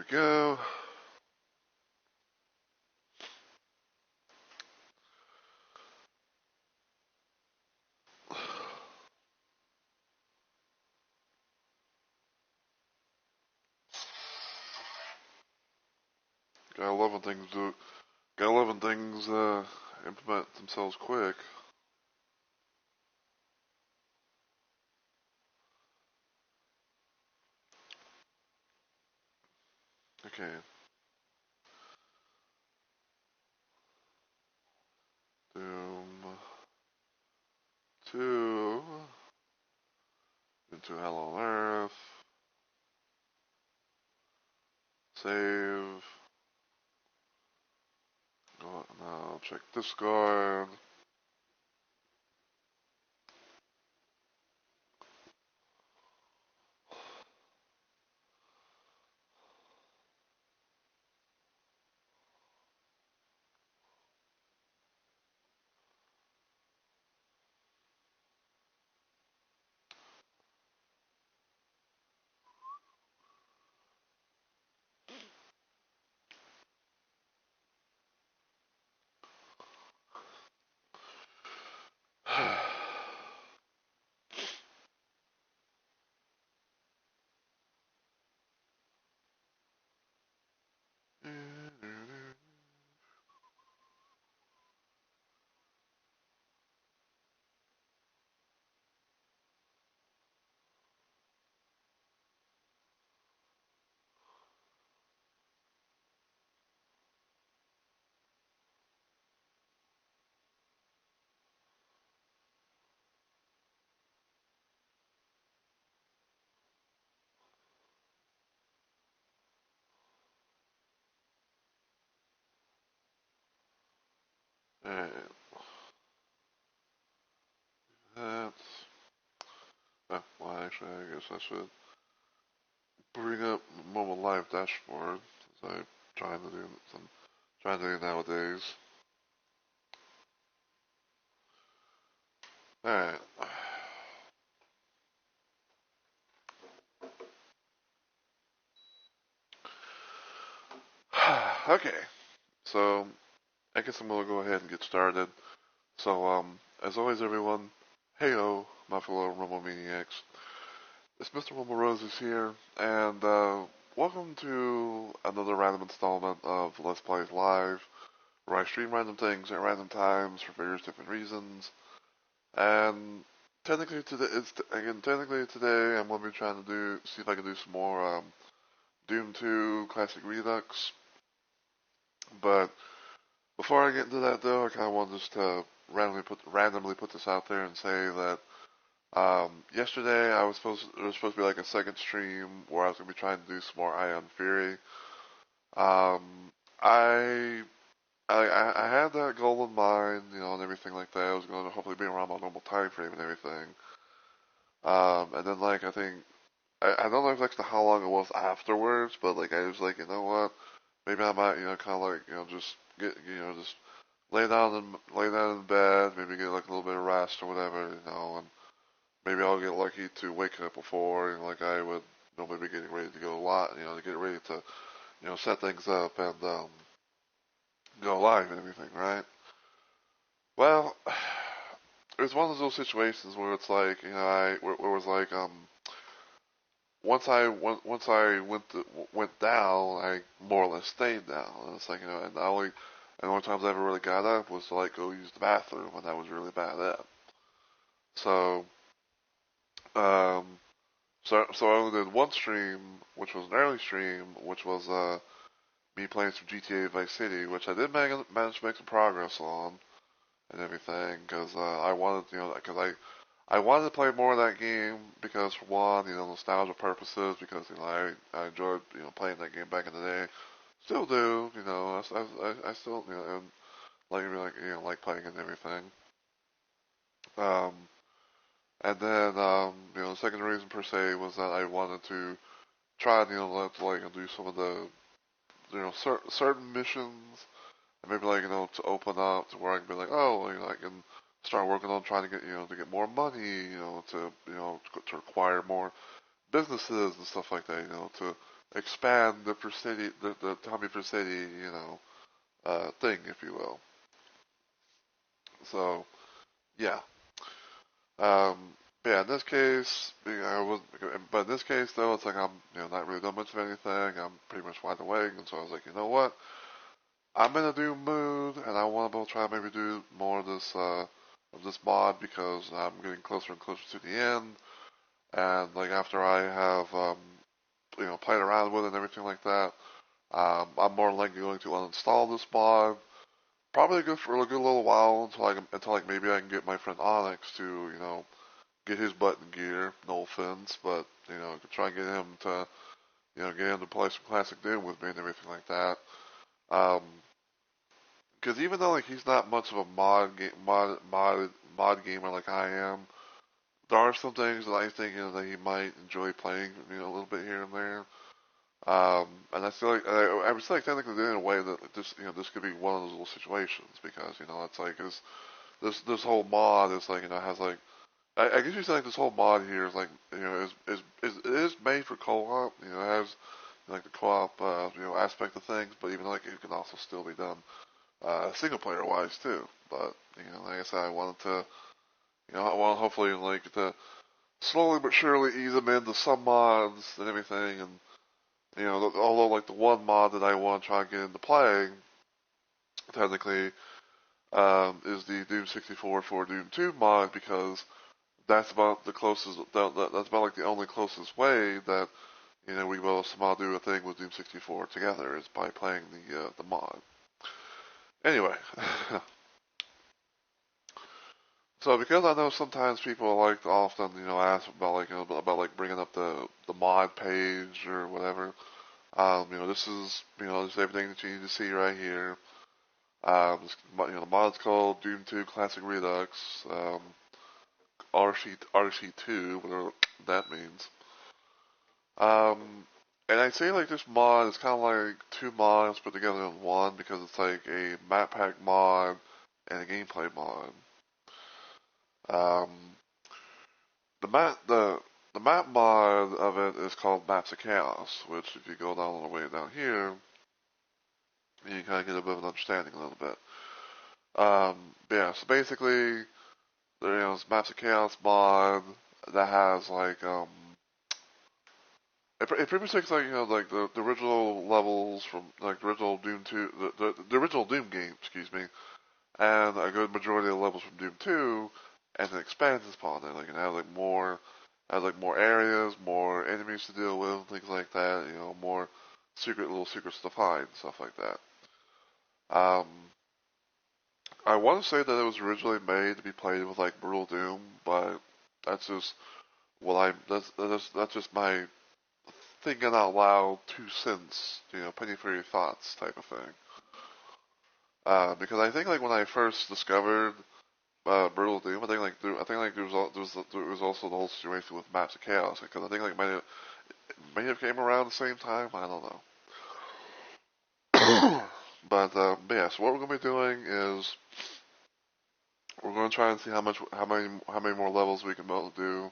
go. Gotta love when things do. Gotta love when things implement themselves quick. Okay. Doom 2 into Hell on Earth. Save. Oh, now check Discord. Alright. That's. Well, actually, I guess I should bring up Mobile Live dashboard, as I'm trying to do. I'm trying to do nowadays. Alright. Okay. So, I guess I'm gonna go ahead and get started. So, as always, everyone, heyo, my fellow Rumble Maniacs. It's Mr. Rumble Roses here, and welcome to another random installment of Let's Plays Live, where I stream random things at random times for various different reasons. And technically today, I'm gonna be trying to see if I can do some more Doom 2 Classic Redux. But before I get into that, though, I kind of want just to randomly put this out there and say that yesterday there was supposed to be like a second stream where I was gonna be trying to do some more Ion Fury. Um, I, I had that goal in mind, and everything like that. I was going to hopefully be around my normal time frame and everything. And then like I think I don't know exactly how long it was afterwards, but like I was like, you know what? Maybe I might, kind of like, just get, just lay down in bed, maybe get like a little bit of rest or whatever, and maybe I'll get lucky to wake up before, like I would, maybe getting ready to go live, to get ready to, set things up and go live and everything, right? Well, it was one of those situations where it's like, where it was like, once I went down, I more or less stayed down. And it's like, and the only times I ever really got up was to like go use the bathroom, and that was really bad at. So, um, so I only did one stream, which was an early stream, which was me playing some GTA Vice City, which I did manage to make some progress on and everything, because I wanted, because I wanted to play more of that game because, for one, nostalgia purposes, because, I enjoyed, playing that game back in the day. Still do, I still, and like playing it and everything. Um, and then, the second reason per se was that I wanted to try, do some of the, certain missions, and maybe, to open up to where I can be like, oh, I can start working on trying to get, to get more money, to acquire more businesses and stuff like that, to expand the per city, the Tommy per city, thing, if you will. So yeah. But yeah, in this case, but in this case though, it's like I'm, not really doing much of anything. I'm pretty much wide awake, and so I was like, you know what? I'm in a Doom mood, and I want to try maybe do more of this mod because I'm getting closer and closer to the end, and like after I have played around with it and everything like that, I'm more likely going to uninstall this mod. Probably good for a good little while until like maybe I can get my friend Onyx to get his button gear. No offense, but try and get him to play some classic Doom with me and everything like that. Um, because even though like he's not much of a mod gamer like I am, there are some things that I think that he might enjoy playing a little bit here and there. And I feel like I would like technically do it in a way that this could be one of those little situations because it's like this whole mod is like has like I guess you say like this whole mod here is like it is made for co-op. It has like the co-op aspect of things, but even like it can also still be done single player wise too. But like I said, I wanted to I want hopefully like to slowly but surely ease them into some mods and everything. And although like the one mod that I want to try and get into playing technically is the Doom 64 for Doom 2 mod because that's about the closest. That's about like the only closest way that we will somehow do a thing with Doom 64 together is by playing the mod. Anyway, so because I know sometimes people like to often ask about like about like bringing up the mod page or whatever. This is this is everything that you need to see right here. The mod's called Doom 2 Classic Redux. RC2, whatever that means. And I'd say like this mod is kind of like two mods put together in one because it's like a map pack mod and a gameplay mod. Um, the map mod of it is called Maps of Chaos, which if you go down all the way down here, you kind of get a bit of an understanding a little bit. But yeah, so basically, there's Maps of Chaos mod that has like it pretty much takes like like the original levels from like the original Doom 2, the original Doom game, excuse me, and a good majority of the levels from Doom 2, and then expands upon it. Like it has like more areas, more enemies to deal with, things like that. More little secrets to find, stuff like that. Um, I want to say that it was originally made to be played with like Brutal Doom, but that's just that's just my thinking out loud 2 cents, penny for your thoughts type of thing. Because I think like when I first discovered Brutal Doom, I think like there was also the whole situation with Maps of Chaos because I think like may have came around the same time. I don't know. But yeah, so what we're gonna be doing is we're gonna try and see how many more levels we can be able to do.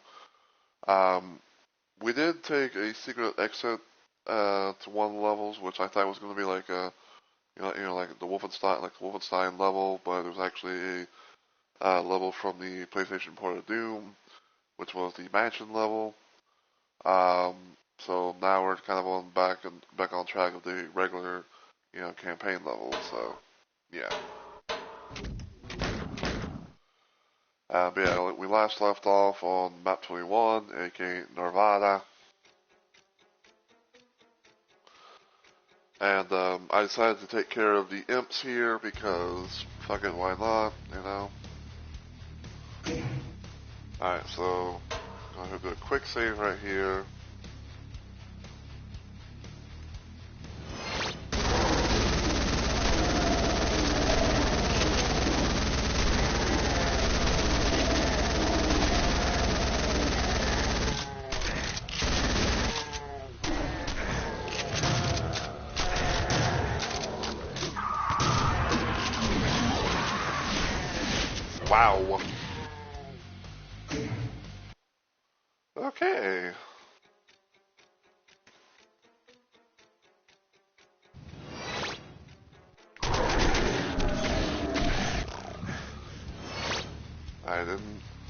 We did take a secret exit to one of the levels, which I thought was going to be like a like the Wolfenstein level, but it was actually a level from the PlayStation port of Doom, which was the mansion level. Um, so now we're kind of back on track of the regular campaign level. So yeah. But yeah, we last left off on map 21, aka Nevada. And I decided to take care of the imps here because fucking why not. Alright, so I'm gonna do a quick save right here. Wow. Okay.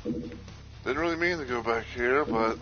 Didn't really mean to go back here, but...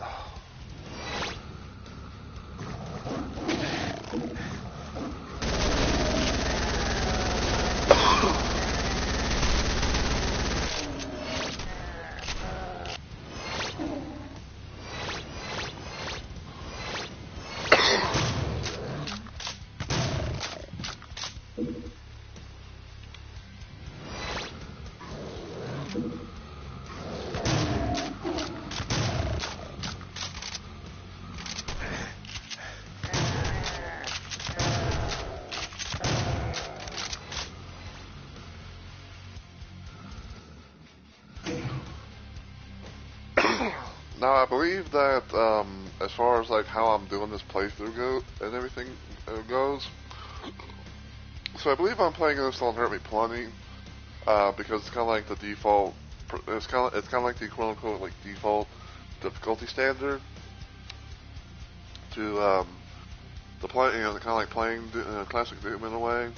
Now, I believe that, as far as, like, how I'm doing this playthrough and everything goes, so I believe I'm playing this on Hurt Me Plenty, because it's kind of like the default, it's kind of like the quote-unquote, like, default difficulty standard to play, you know, kind of like playing classic Doom in a way.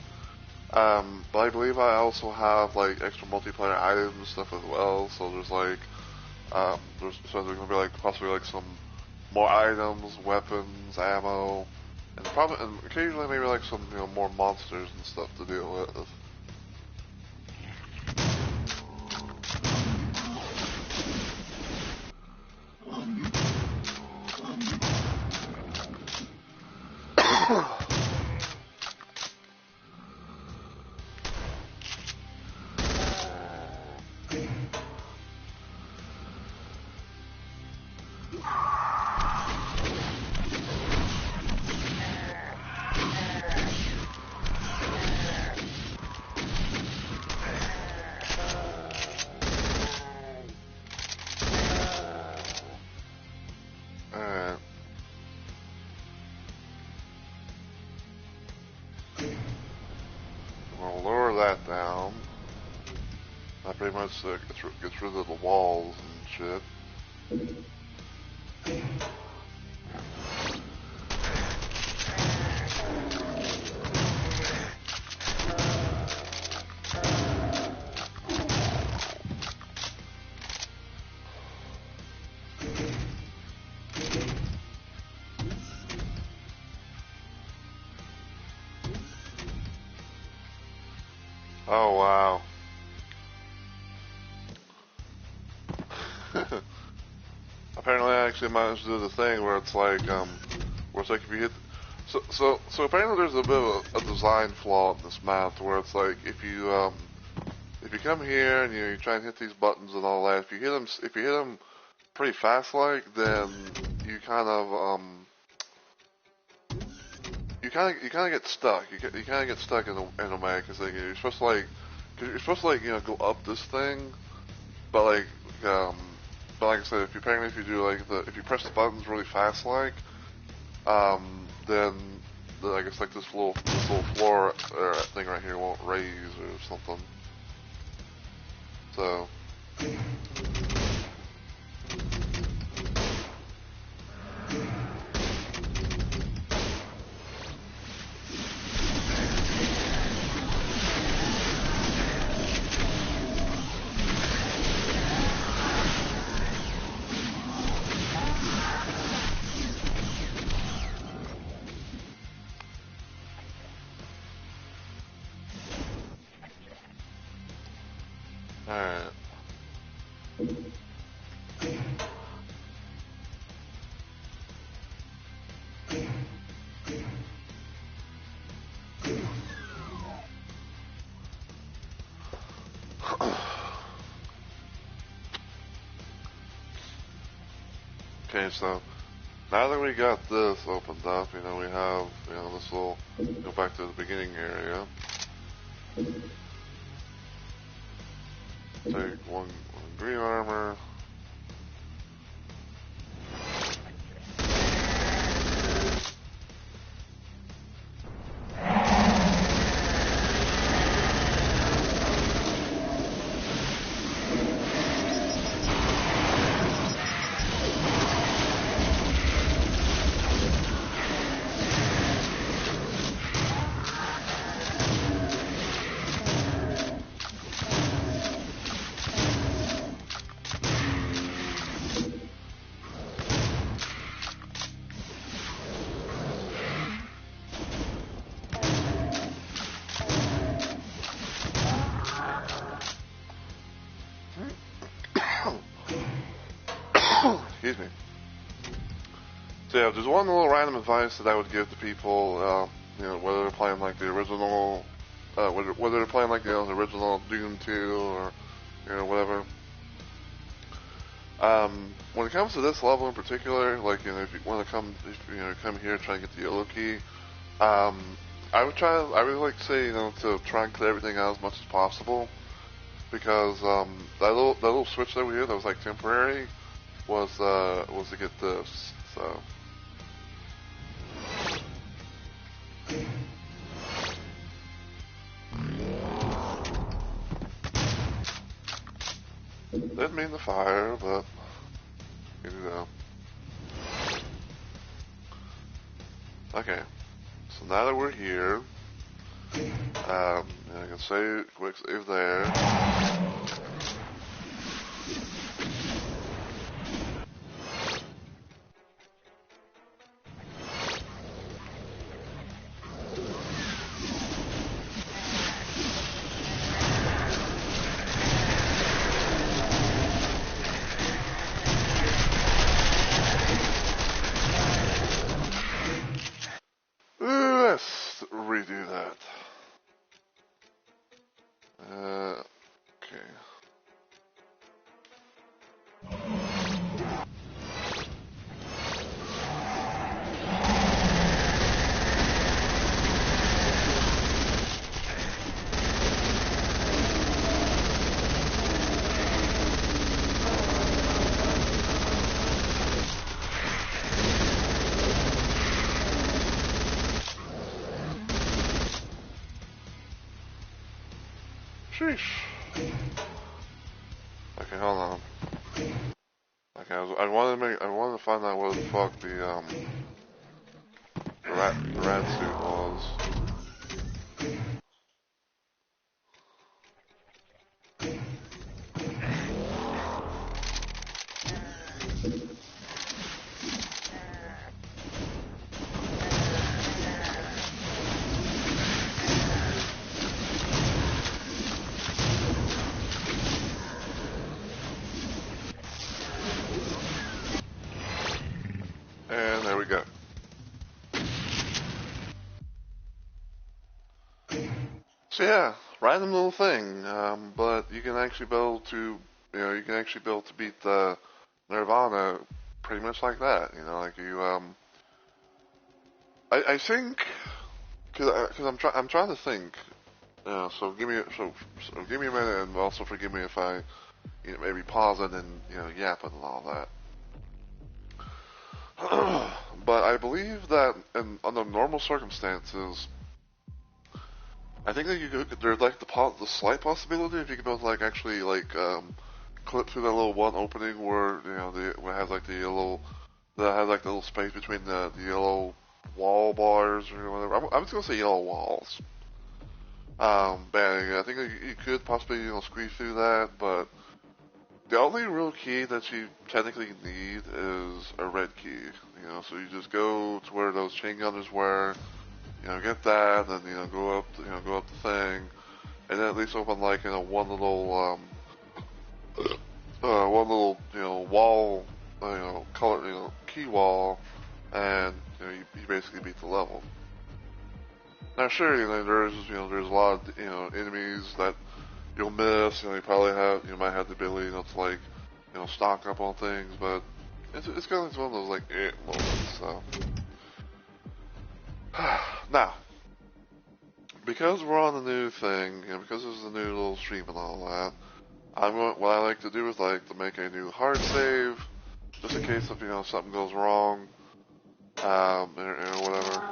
But I believe I also have, like, extra multiplayer items and stuff as well, so there's, like, there's going to be, like, possibly, like, some more items, weapons, ammo, and occasionally maybe, like, some, you know, more monsters and stuff to deal with. We'll lower that down. That pretty much gets rid of the walls and shit. Oh, wow. Apparently I actually managed to do the thing where it's like, where it's like if you hit... So apparently there's a bit of a design flaw in this map where it's like, if you come here and you try and hit these buttons and all that, if you hit them pretty fast like, then you kind of, you kind of get stuck. You kind of get stuck in a way because like you're supposed to like you know go up this thing, but like I said, if you do like if you press the buttons really fast like, then I guess like this little floor thing right here won't raise or something. So. Alright. Okay, so now that we got this opened up, you know, we have, you know, this will go back to the beginning area. Take one green armor. Excuse me. So yeah, there's one little random advice that I would give to people, whether they're playing like the original, whether they're playing like the original Doom 2 or whatever. When it comes to this level in particular, like if you want to come here try and get the yellow key, I would like to say to try and clear everything out as much as possible, because that little switch that we did that was like temporary was to get this. So. Didn't mean to fire, but Okay, so now that we're here, I can save, quick save there. Let's redo that. Okay. Sheesh. Okay, hold on. Okay, I wanted to find out what the fuck the rat suit was. And there we go. So yeah, random little thing, but you can actually build to, beat the Nirvana pretty much like that. Like you, I think, cause I'm trying to think. So give me a minute, and also forgive me if I, maybe pause it and yapping and all that. But I believe that under normal circumstances, I think that there's like the slight possibility if you could both like actually like clip through that little one opening where where it has like the yellow, that has like the little space between the yellow wall bars or whatever. I'm just gonna say yellow walls. But I think that you could possibly squeeze through that, but the only real key that you technically need is a red key. So you just go to where those chain gunners were, get that, and go up the thing, and then at least open like one little wall, color key wall, and you basically beat the level. Now sure, there's a lot of enemies that you'll miss. You might have the ability to like stock up on things, but it's kind of one of those like moments. So now, because we're on the new thing, because this is a new little stream and all that, what I like to do is like to make a new hard save, just in case if something goes wrong, or whatever.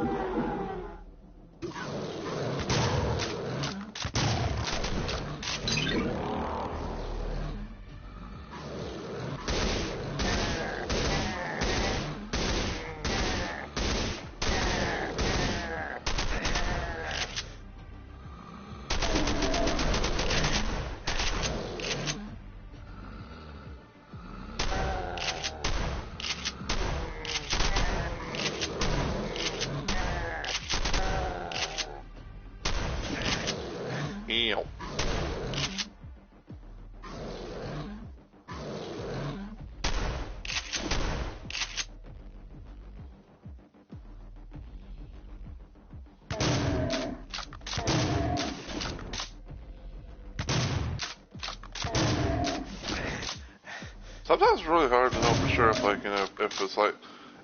Sometimes it's really hard to know for sure if, like, you know, if it's like,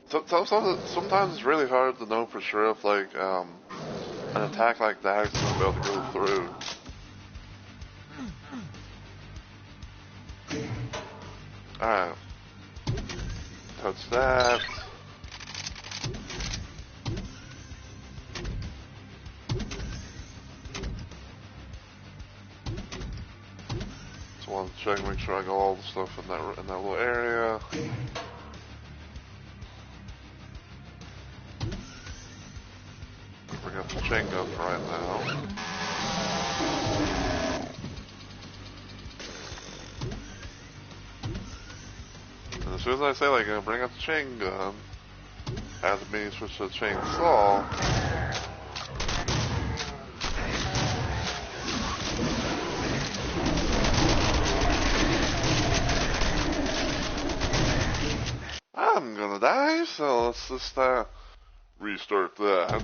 sometimes it's really hard to know for sure if, like, an attack like that is going to be able to go through. Alright. Touch that. Just want to check, make sure I got all the stuff in that little area. Bring up the chain gun for right now. And as soon as I say, like, bring up the chain gun, has to be switched to the chainsaw. I'm gonna die, so let's just restart that.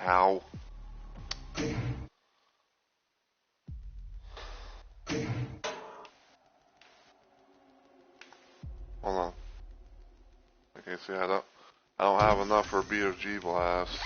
Ow. Hold on. Okay, see, I don't have enough for a BFG blast.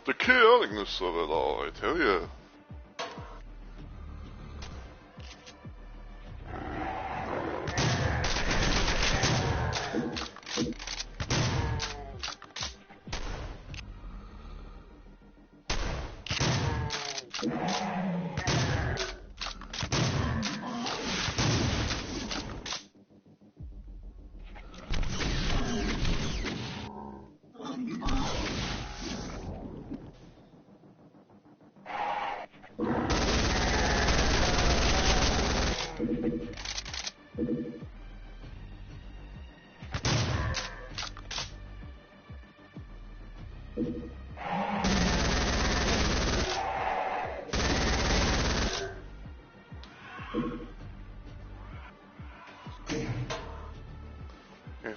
The chaoticness of it all, I tell you.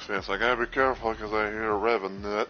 Yes, I gotta be careful because I hear a revenant.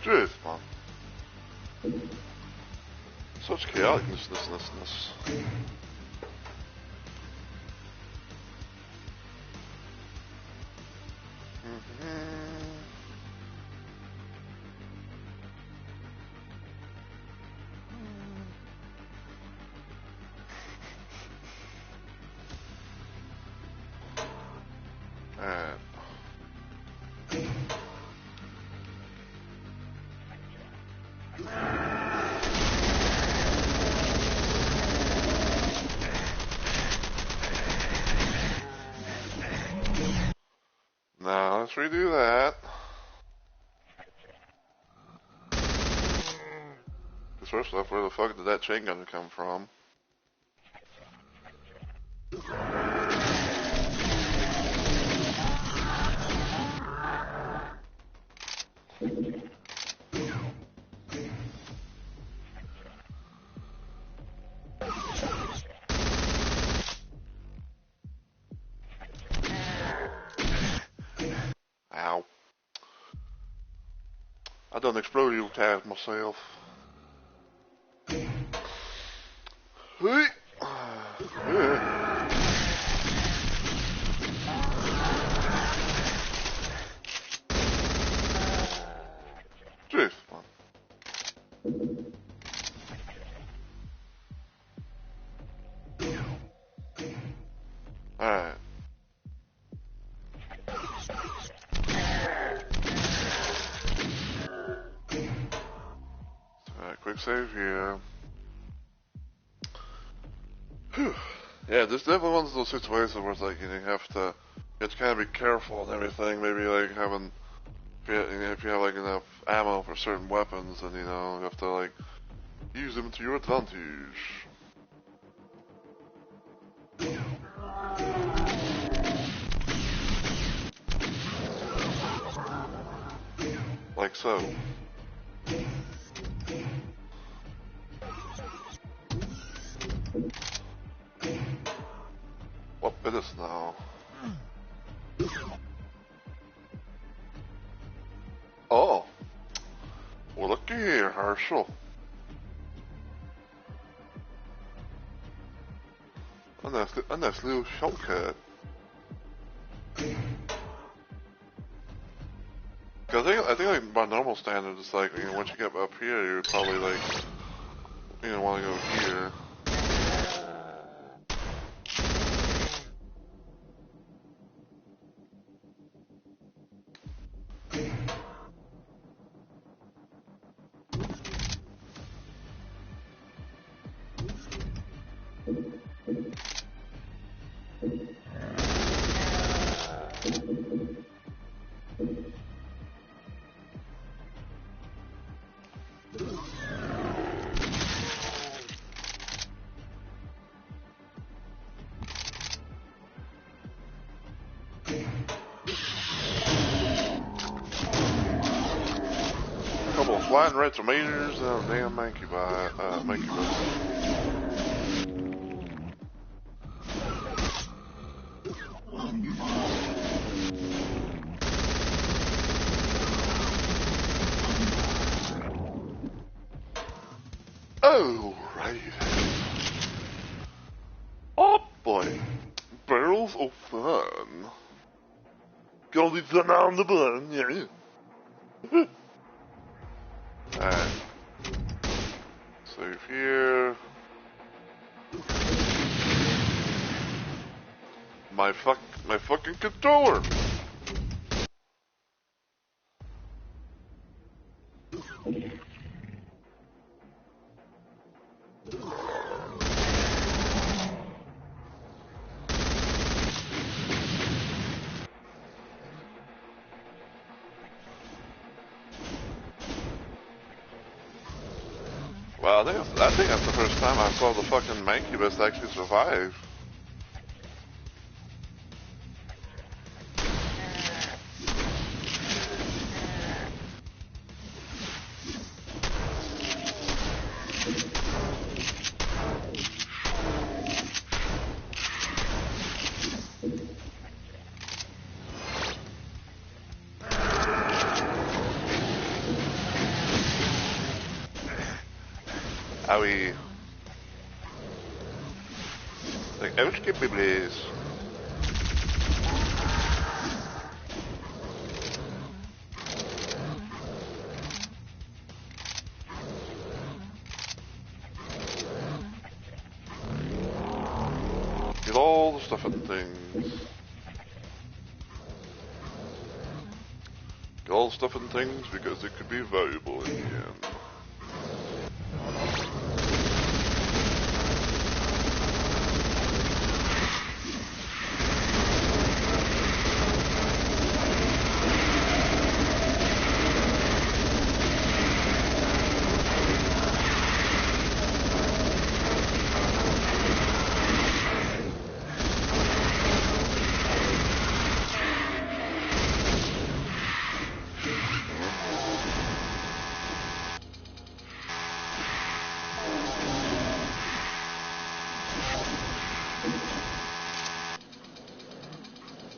Jeez, man. Such chaoticness. Alright. Now let's redo that. Cause first off, where the fuck did that chain gun come from? Ow. I done exploded tag myself. Hey. Jeez, man. Alright. Alright, quick save here. Whew. Yeah, this definitely one of those situations where it's like, you have to kind of be careful and everything. Maybe like having, if you have like enough ammo for certain weapons, and you have to like use them to your advantage. Like so. What bit is now? Oh. Well, looky here, Herschel. A nice little shortcut. Cause I think like by normal standards, it's like once you get up here, you're probably like want to go here. Flying red tomatoes and a damn monkey bite. Oh, right. Oh boy, barrels of fun. Gonna be fun on the bun, yeah. Alright. Save here. My fucking controller. Well, I think that's the first time I saw the fucking Mancubus actually survive. Owie. Like, ouch, give me blaze. Get all the stuff and things. Get all the stuff and things because it could be valuable in the end.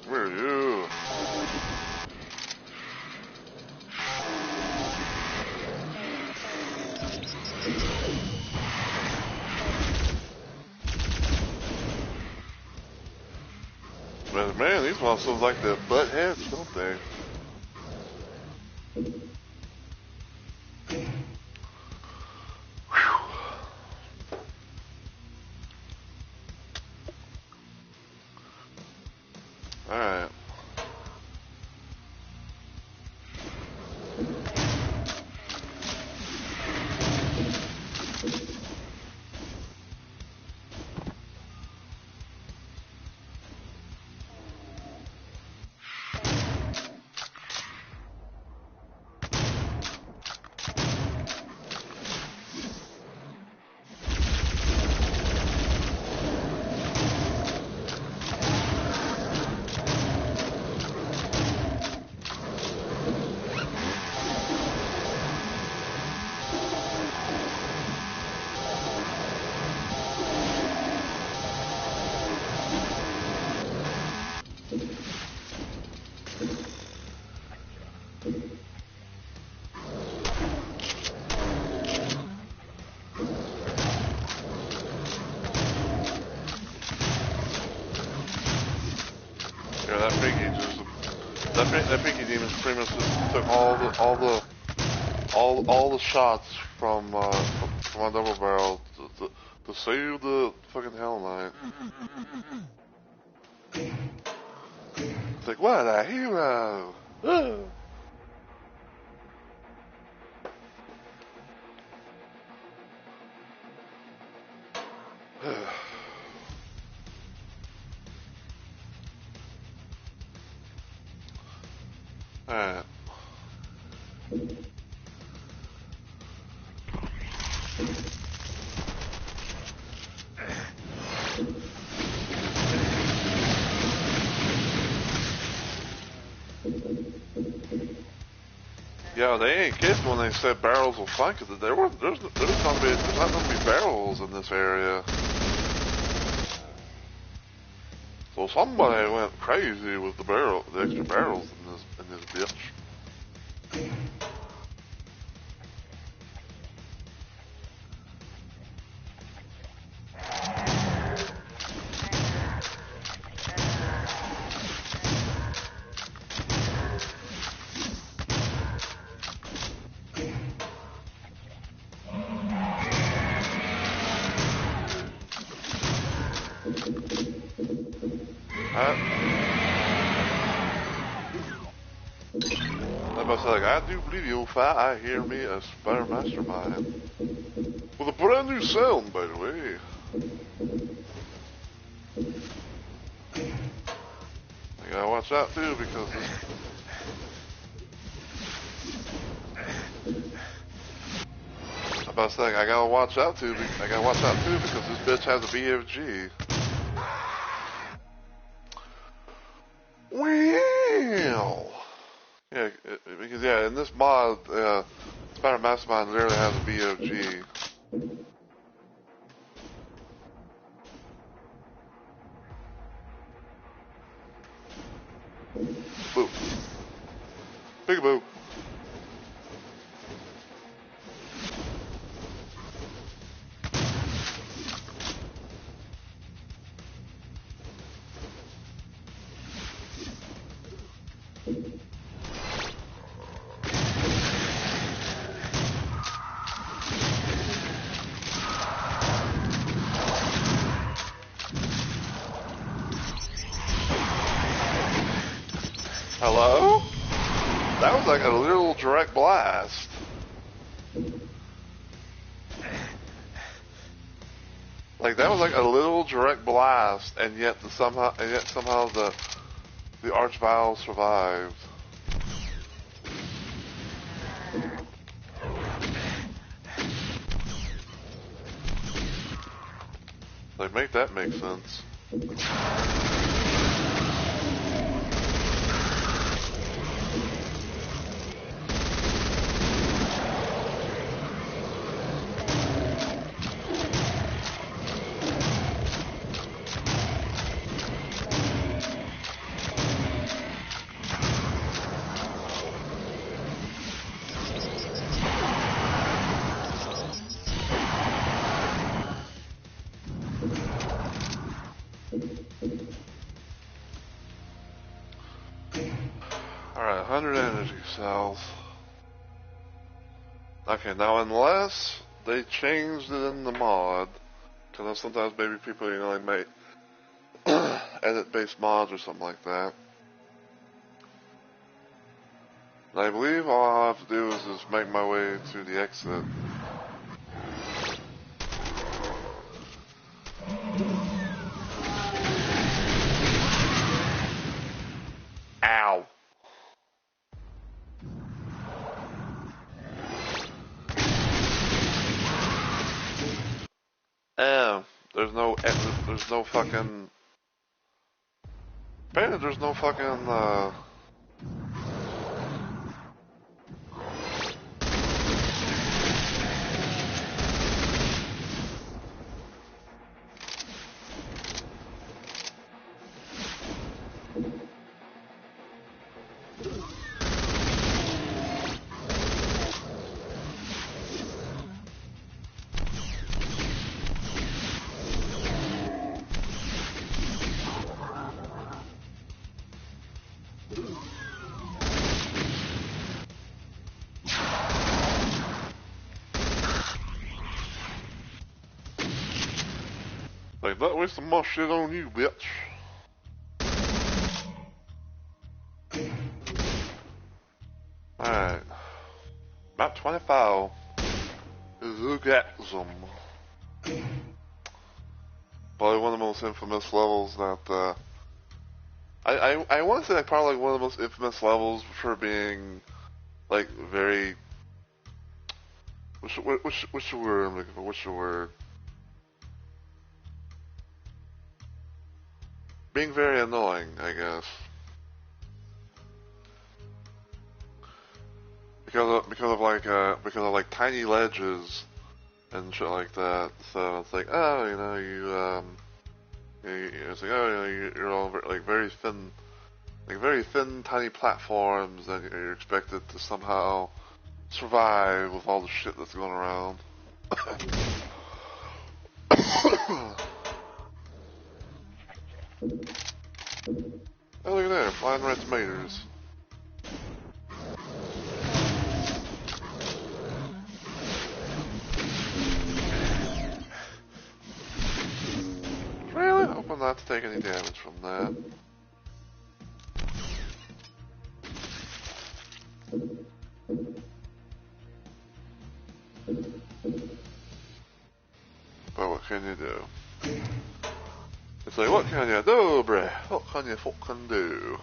Where are you? But man, these monsters like to butt heads, don't they? Alright. Yeah, that piggy just that piggy demon pretty much just took all the shots from my double barrel to save the fucking Hell Knight. It's like, what a hero! Alright. Yeah, they ain't kidding when they said barrels will flank it. There's not gonna be barrels in this area. So somebody went crazy with the extra barrels in this bitch. I do believe you'll find I hear me a Spider Mastermind. With a brand new sound, by the way. I gotta watch out too because this... I gotta watch out too because this bitch has a BFG. Well... Yeah, because in this mod, Spider Mastermind literally has a BFG. Boo. Peekaboo. Hello? That was like a little direct blast. Like that was like a little direct blast, and yet somehow the Archvile survived. Like, make that make sense. Alright, 100 energy cells. Okay, now unless they changed it in the mod, because sometimes maybe people, you know, like make edit-based mods or something like that. And I believe all I have to do is just make my way to the exit. Ow. There's no fucking... Apparently there's no fucking, like, not wasting more shit on you, bitch. Alright. Map 25 is Orgasm. Probably one of the most infamous levels that, I want to say like probably like one of the most infamous levels for being, like, very... What's the word I'm looking for? What's the word? Being very annoying, I guess. Because of like tiny ledges and shit like that. So it's like, oh, you know, it's like, oh, you know, you're all like very thin, tiny platforms, and you're expected to somehow survive with all the shit that's going around. Oh, look at that, flying red tomatoes. Really? Hoping not to take any damage from that. But what can you do? It's like, what can you do, bruh? What can you fucking do?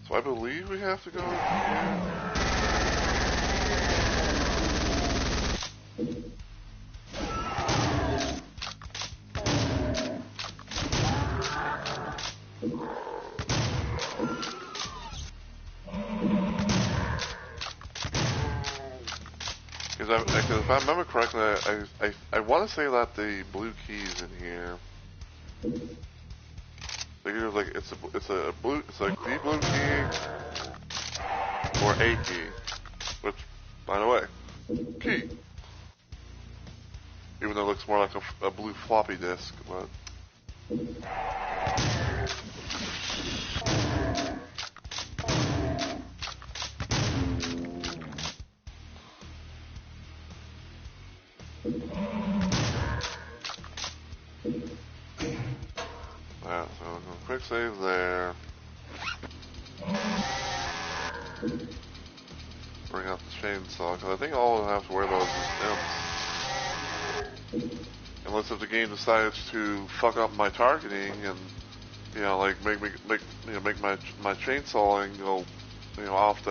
So I believe we have to go here. Because if I remember correctly, I want to say that the blue key is in here. Like it was like it's like the blue key or a key, which, by the way, key. Even though it looks more like a blue floppy disk, but. Alright, so quick save there. Bring out the chainsaw, because I think all I have to worry about is this imp. Unless if the game decides to fuck up my targeting and, you know, like make my chainsawing go, you know, off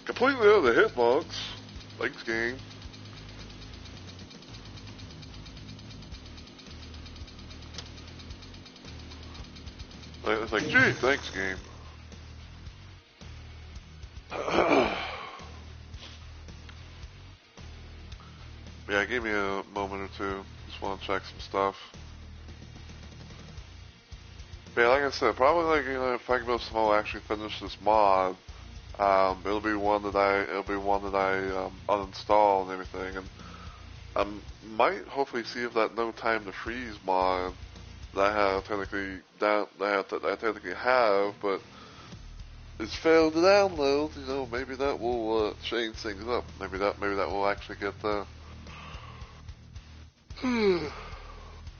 completely out of the hitbox. Thanks, game. It's like, gee, thanks, game. Yeah, give me a moment or two. Just want to check some stuff. But yeah, like I said, probably like, you know, if I can be able to actually finish this mod, it'll be one that I uninstall and everything, and I might hopefully see if that no time to freeze mod that I technically have, but it's failed to download. You know, maybe that will change things up. Maybe that will actually get the. Maybe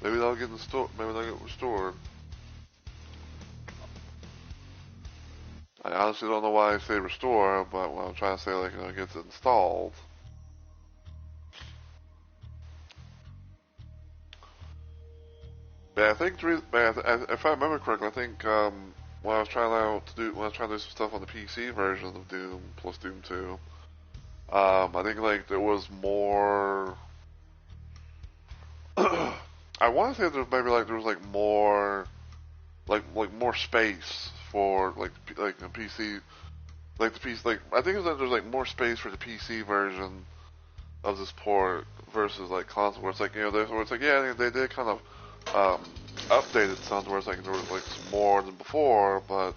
that'll get Maybe that'll get restored. I honestly don't know why I say restore, but when I'm trying to say, like, you know, it gets installed. Yeah, I think if I remember correctly, I think when I was trying to do some stuff on the PC version of Doom plus Doom 2, I think like there was more. I want to say there was maybe like there was like more, like more space for like the PC, like the PC, like I think it was like there's like more space for the PC version of this port versus like console, where it's like, you know, where it's like, yeah, they did kind of updated some where it's like there was like some more than before, but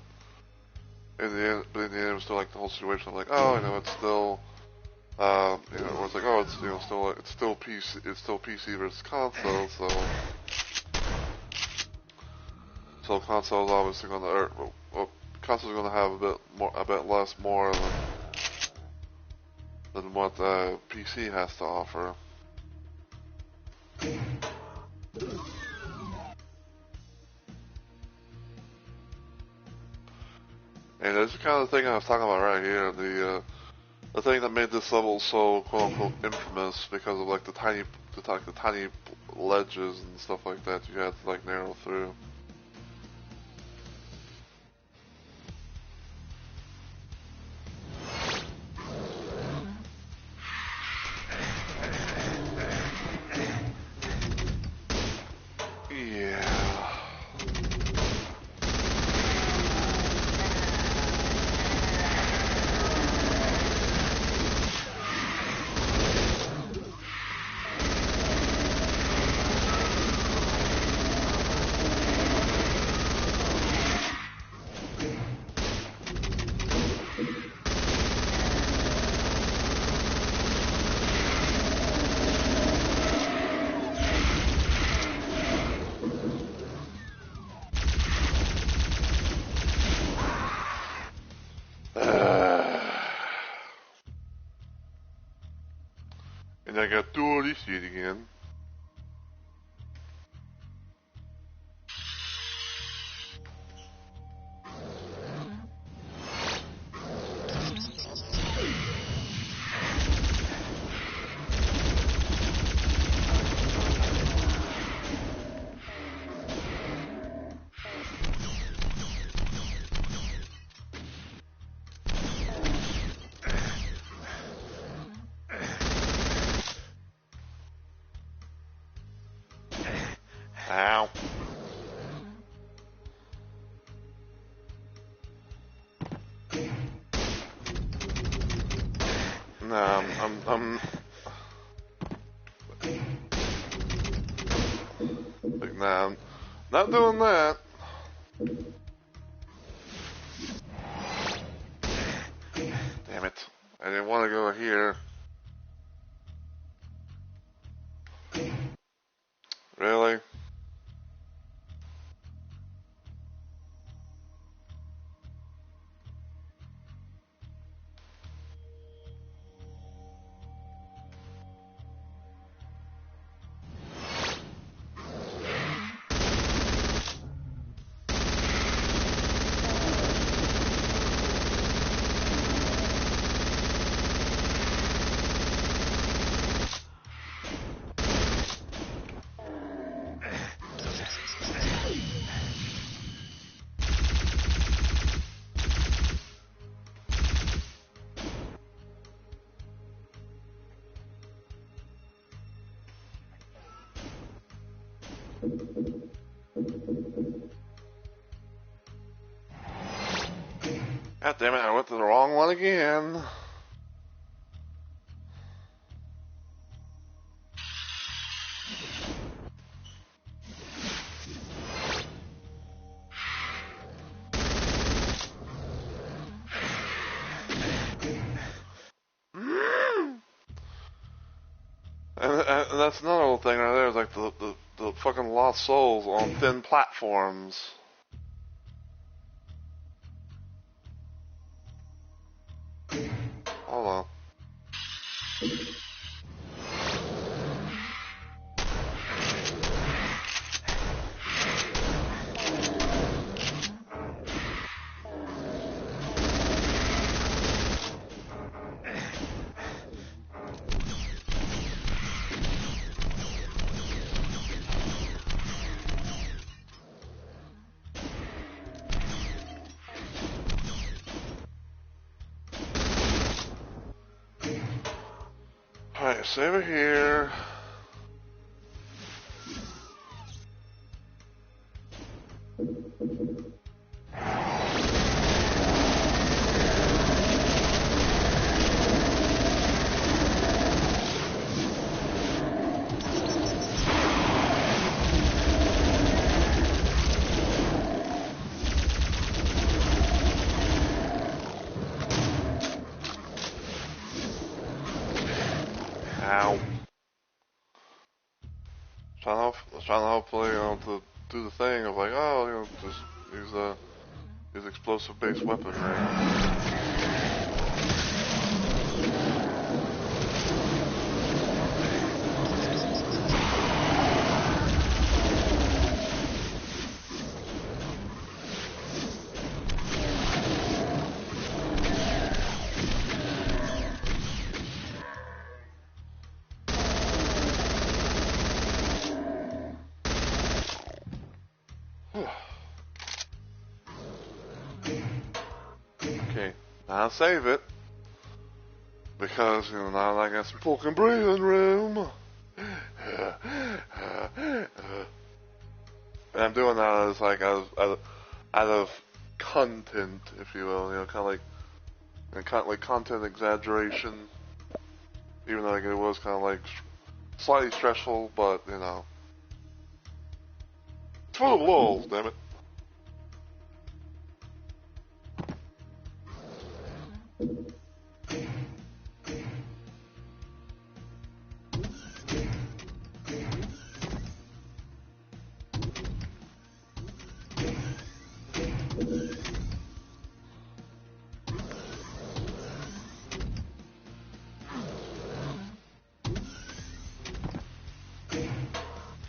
in the end it was still like the whole situation of like, oh, you know, it's still you know, where it's like, oh, it's, you know, still PC versus console, so console's obviously going to, console's going to have a bit less more than what the PC has to offer. And that's the kind of thing I was talking about right here. The thing that made this level so quote unquote infamous because of like the tiny ledges and stuff like that you had to like narrow through. Yeah. And I got to do this shit again. Ow. Nah, I'm like, nah, I'm not doing that. Damn it. I didn't want to go here. Really? God damn it, I went to the wrong one again. And that's another little thing right there, is like the fucking lost souls on thin platforms. Hold on. Alright, save it here. Ow. Trying to hopefully, to do the thing of like, oh, just use explosive-based weaponry. Okay, now save it. Because, now I got some fucking breathing room. And I'm doing that as like, out of content, if you will, kind of like content exaggeration. Even though like, it was kind of like slightly stressful, but, it's for the lulz, damn it.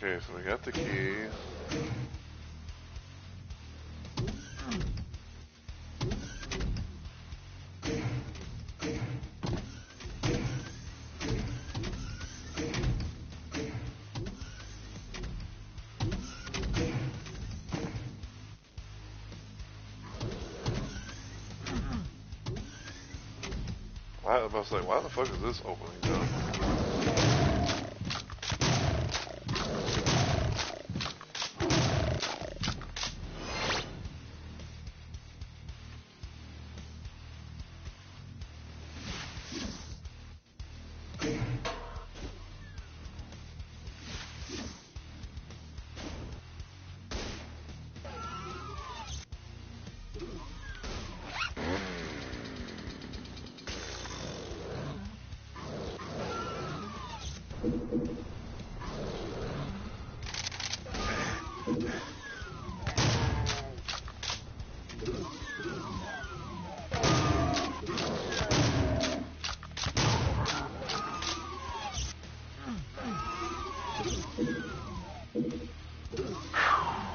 Okay, so we got the key. I was like, why the fuck is this opening up?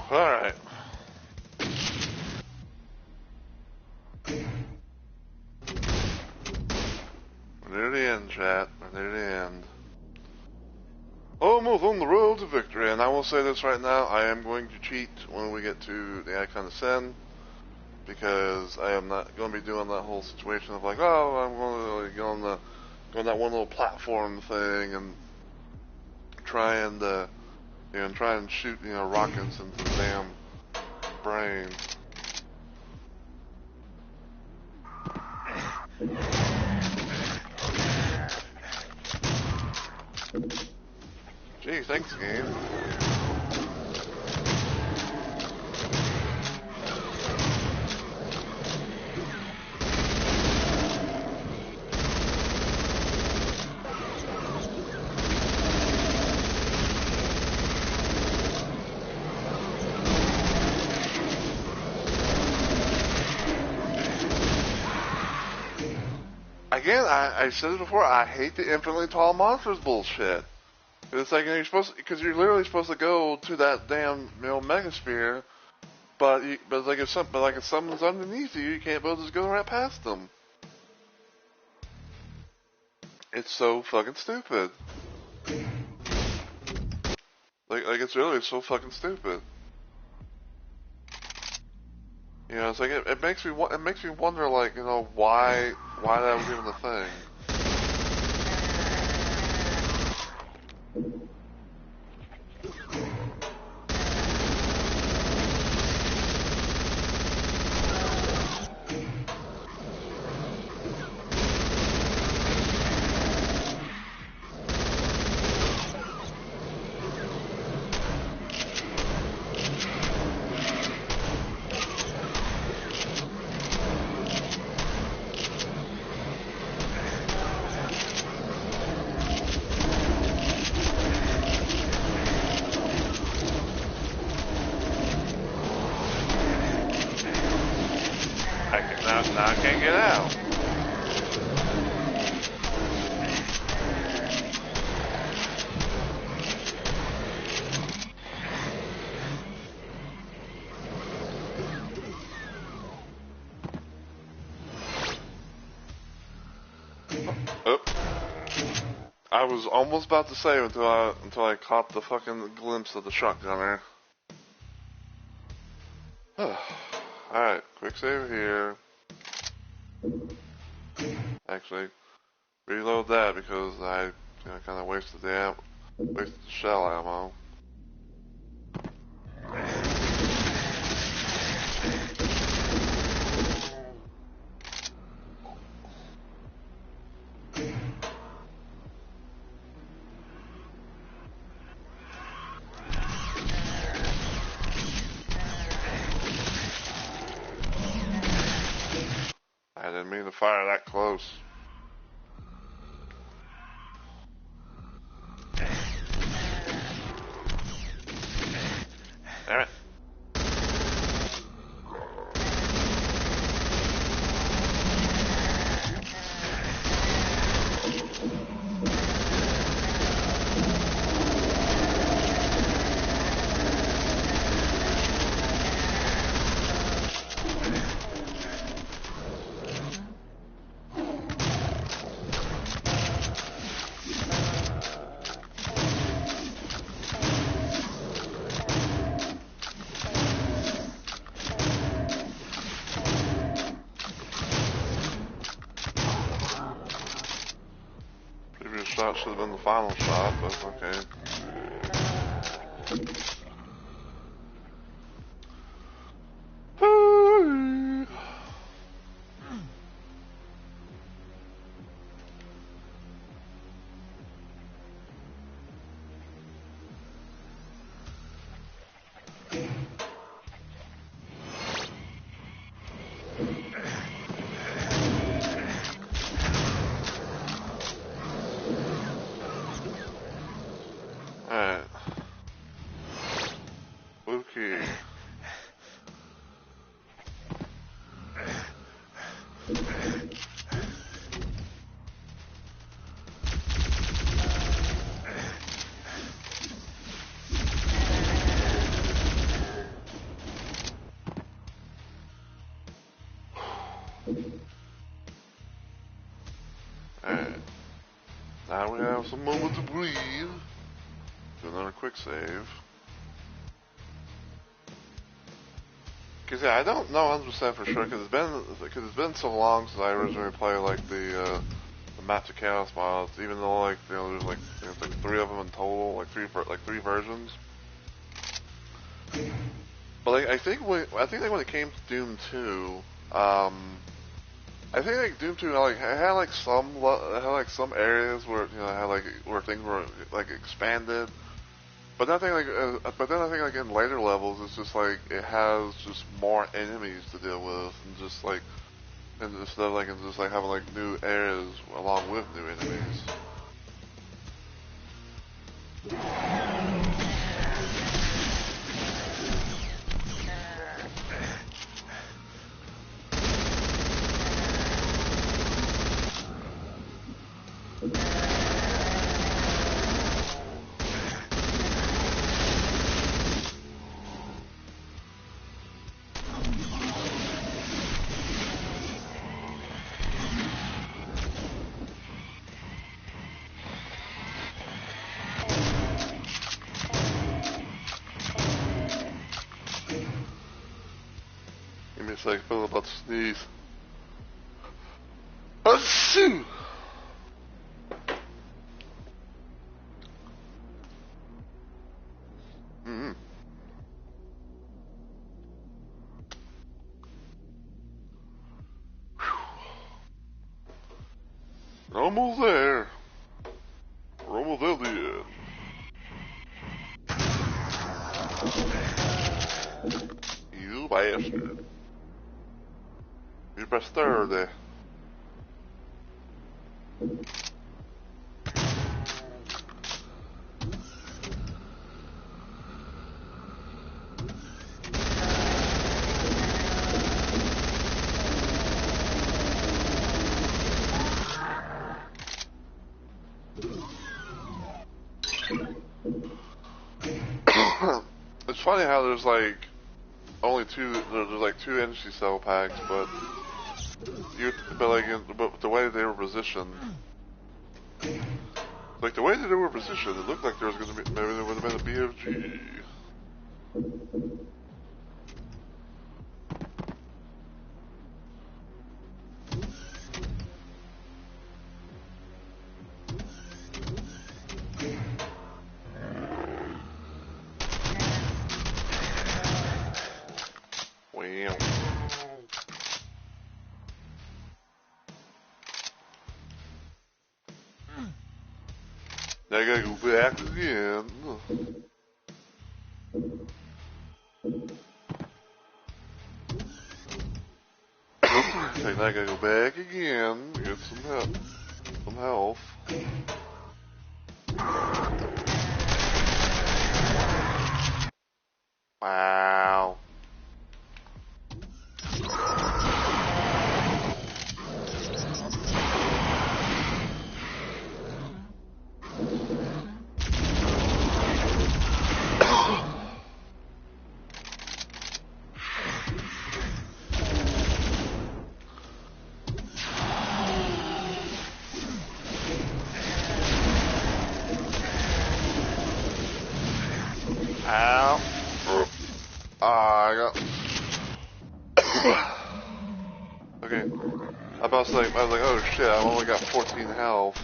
Alright. We're near the end, chat. We're near the end. Almost on the road to victory, and I will say this right now, I am going to cheat when we get to the Icon of Sin, because I am not going to be doing that whole situation of like, oh, I'm going to go on that one little platform thing and try and and try and shoot, rockets into the damn brain. Gee, thanks, game. Again, I said it before, I hate the infinitely tall monsters bullshit. It's like because you're literally supposed to go to that damn megasphere, but if someone's underneath you, you can't just go right past them. It's so fucking stupid. Like it's really so fucking stupid. It's like it makes me wonder, like, why that was even a thing. Now I can't get out. Oh. I was almost about to save until I caught the fucking glimpse of the shotgunner. Alright, quick save here. Actually, reload that because I kind of wasted the shell ammo. I didn't mean to fire that close. Damn it. Previous shot should have been the final shot, but okay. Alright. Okay. Alright. Now we have some moment to breathe. Do another quick save. Cause yeah, I don't know 100% for sure because it's been so long since I originally played like the Map to Chaos mods. Even though there's like 3 of them in total, like three versions. But like I think like when it came to Doom 2, I think like Doom 2 like it had like it had like some areas where it had like where things were like expanded. But I think but then I think like in later levels, it's just like it has just more enemies to deal with, and just like and instead of like and just like having like new areas along with new enemies. Give me a second, I'm about to sneeze. Achoo! Mm-hmm. We're almost there. We're almost at the end. You bastard. You bastard. It's funny how there's like only there's like two energy cell packs, but but the way they were positioned, like the way that they were positioned, it looked like there was gonna be maybe there would have been a BFG. Wow. Now I gotta go back again. Okay, now I gotta go back again. Get some help. Some health. Wow. Ow. I got. Okay. I was like, oh shit, I've only got 14 health.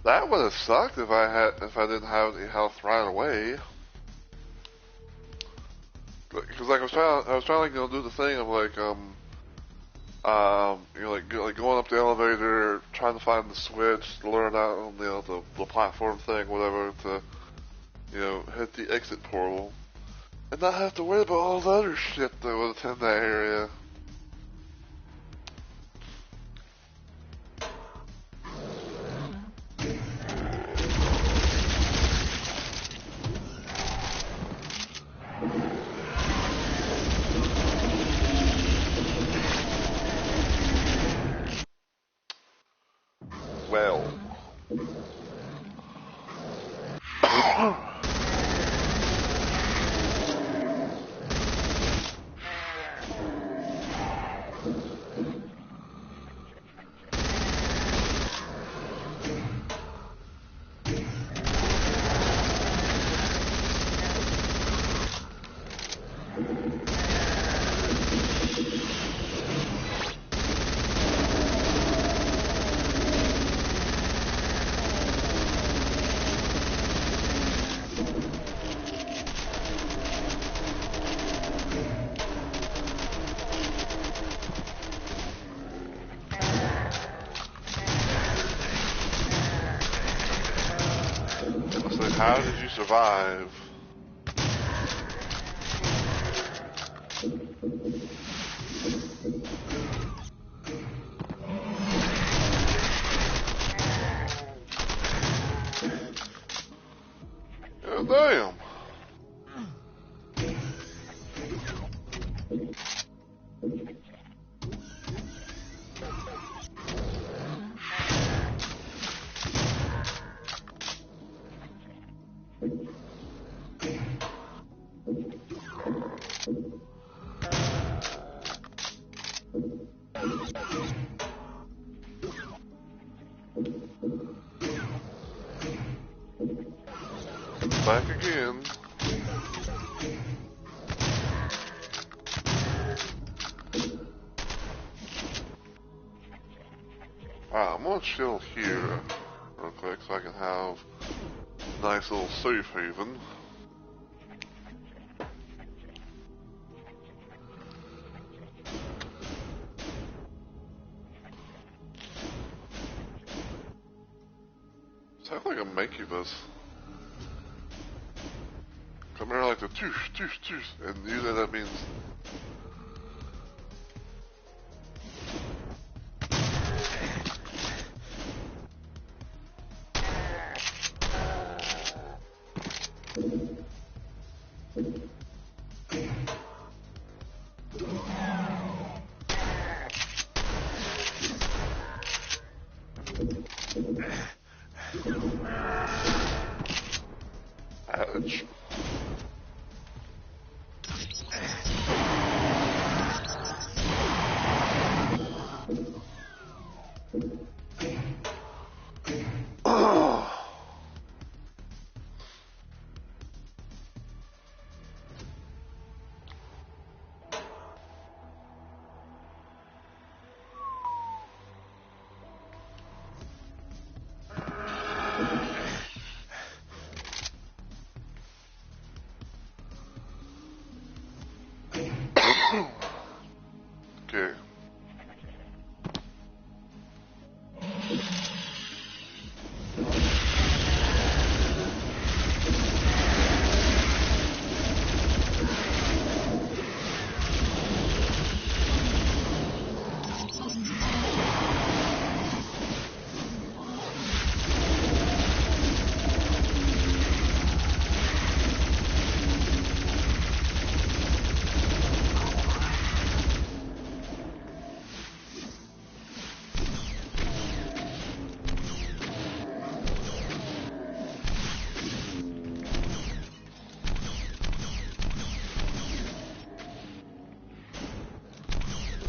That would have sucked if I didn't have the health right away. Because like I was trying to do the thing of like like going up the elevator, trying to find the switch, learn out the platform thing, whatever, to hit the exit portal, and not have to worry about all the other shit that was in that area. Well. How did you survive? God damn. Back again. Alright, I'm gonna chill here real quick so I can have a nice little safe haven. Sounds like a incubus. Come here like the toosh, toosh, toosh, and usually that means ouch. Okay.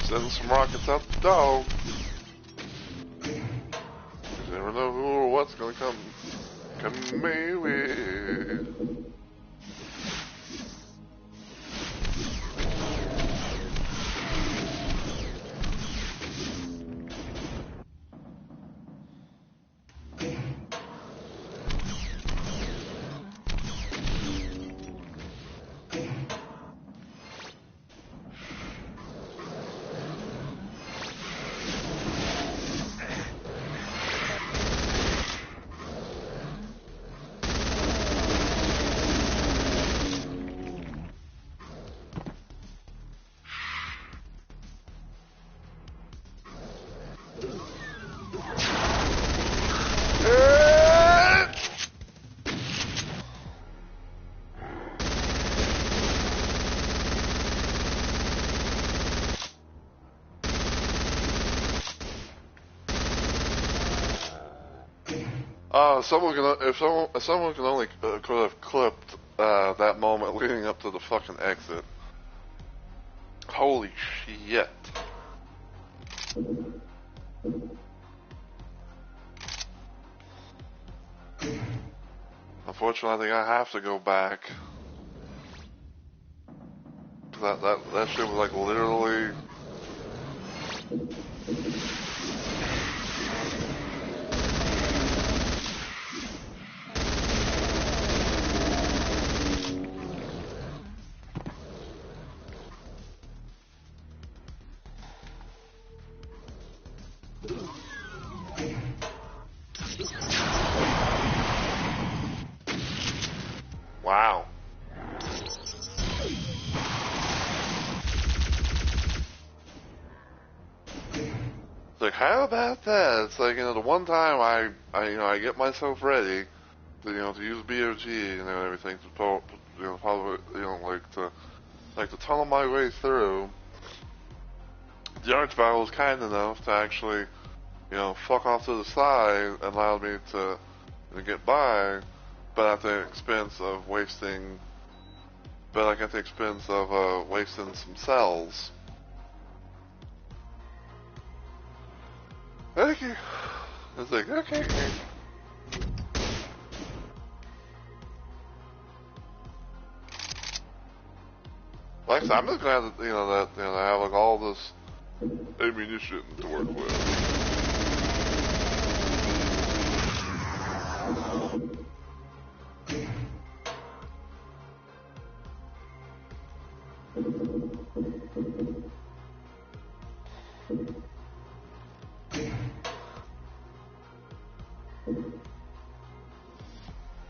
Send some rockets out the dog. You never know who or what's gonna come my way. If someone can only could have clipped that moment leading up to the fucking exit. Holy shit. Unfortunately, I think I have to go back. That shit was like literally. like, how about that? It's like, the one time I get myself ready to, to use BOG, everything to, probably, like to tunnel my way through. The arch battle was kind enough to actually, fuck off to the side and allow me to get by, but at the expense of wasting, wasting some cells. Thank you. It's like, okay. Like I said, I'm just glad that, I have, like, all this ammunition to work with.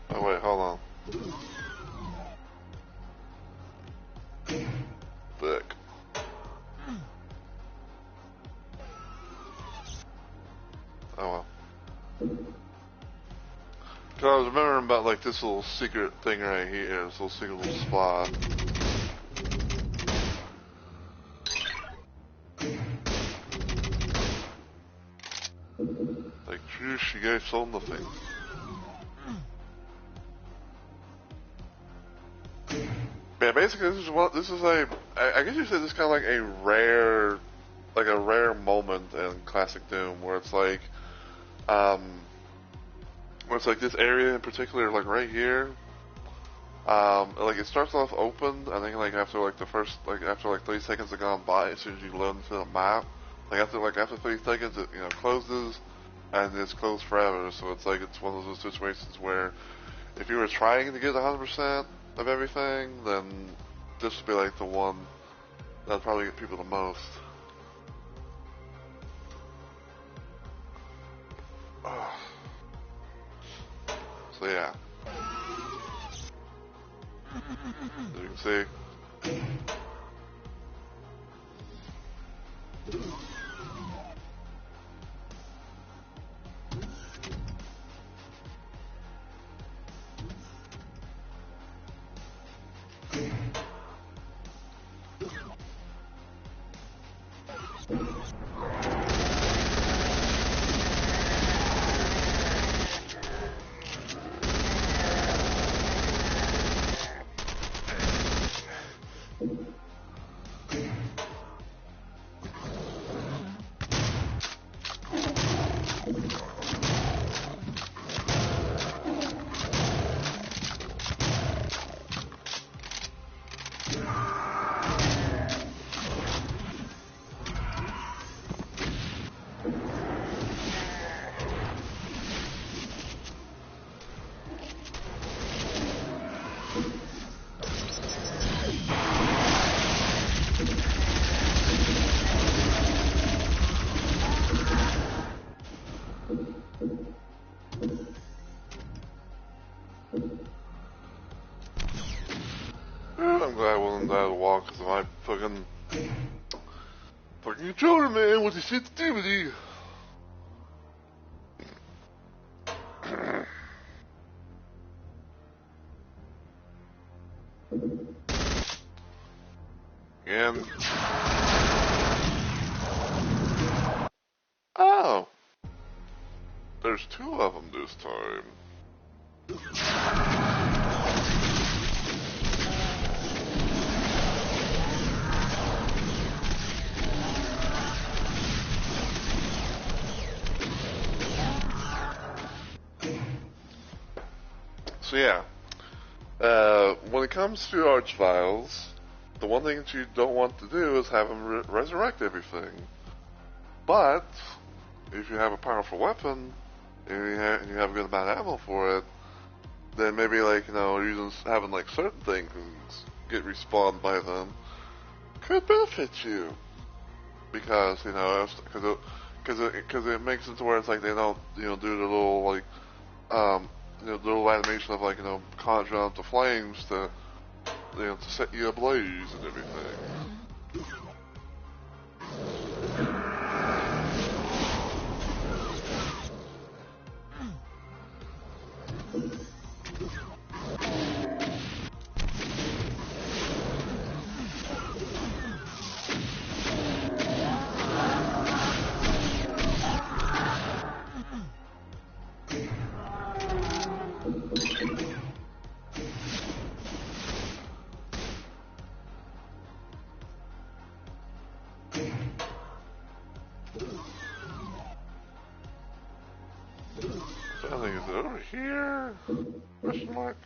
Oh, wait, hold on. Thick. Oh, well. Cause I was remembering about, like, this little secret thing right here, this little secret little spot. Like, she gave soul nothing. Yeah, basically, this is I guess you said this is kind of like a rare moment in classic Doom, where it's like, this area in particular, like right here, like it starts off open, I think, like after like the first, like after like 3 seconds have gone by, as soon as you load into the map, like after 3 seconds, it closes, and it's closed forever. So it's like it's one of those situations where if you were trying to get 100% of everything, then this would be like the one that'd probably get people the most. So yeah, as you can see. I'm glad I wasn't there to walk, because my fucking controller, man, with the sensitivity. And oh, there's 2 of them this time. So yeah, when it comes to Archviles, the one thing that you don't want to do is have them resurrect everything. But if you have a powerful weapon and you have a good amount of ammo for it, then maybe having like certain things get respawned by them could benefit you, because because it makes it to where it's like they don't do the little like the little animation of like conjuring up the flames to to set you ablaze and everything. over here? Question mark.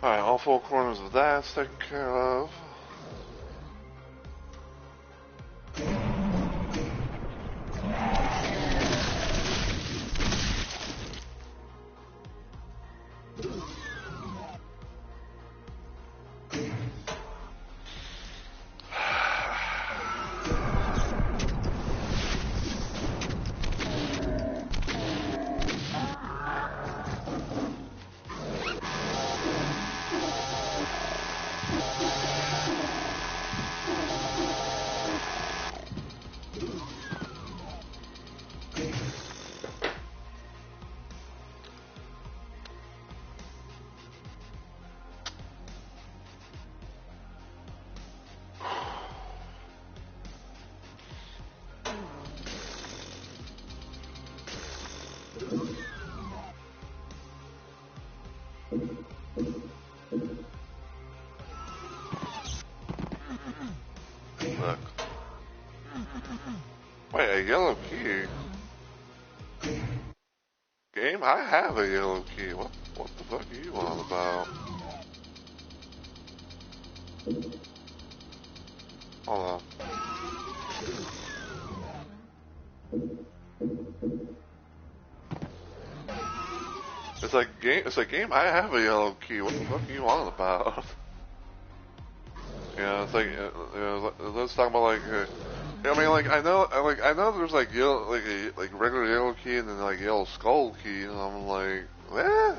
Alright, all four corners of that's taken care of. Look. Wait, a yellow key? Game, I have a yellow key. What the fuck are you on about? Hold on. It's like game, I have a yellow key. What the fuck are you on about? Yeah, it's like, let's talk about like, I mean, like I know there's like yellow, like regular yellow key and then like yellow skull key, and I'm like, eh?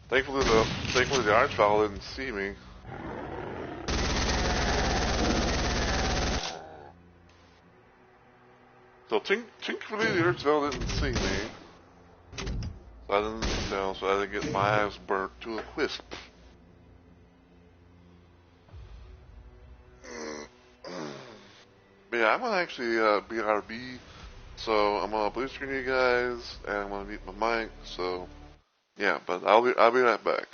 Thankfully the archvile didn't see me. So thankfully the archvile didn't see me. So I didn't get my ass burnt to a crisp. But yeah, I'm gonna actually BRB. So I'm gonna blue screen you guys, and I'm gonna mute my mic. So yeah, but I'll be right back.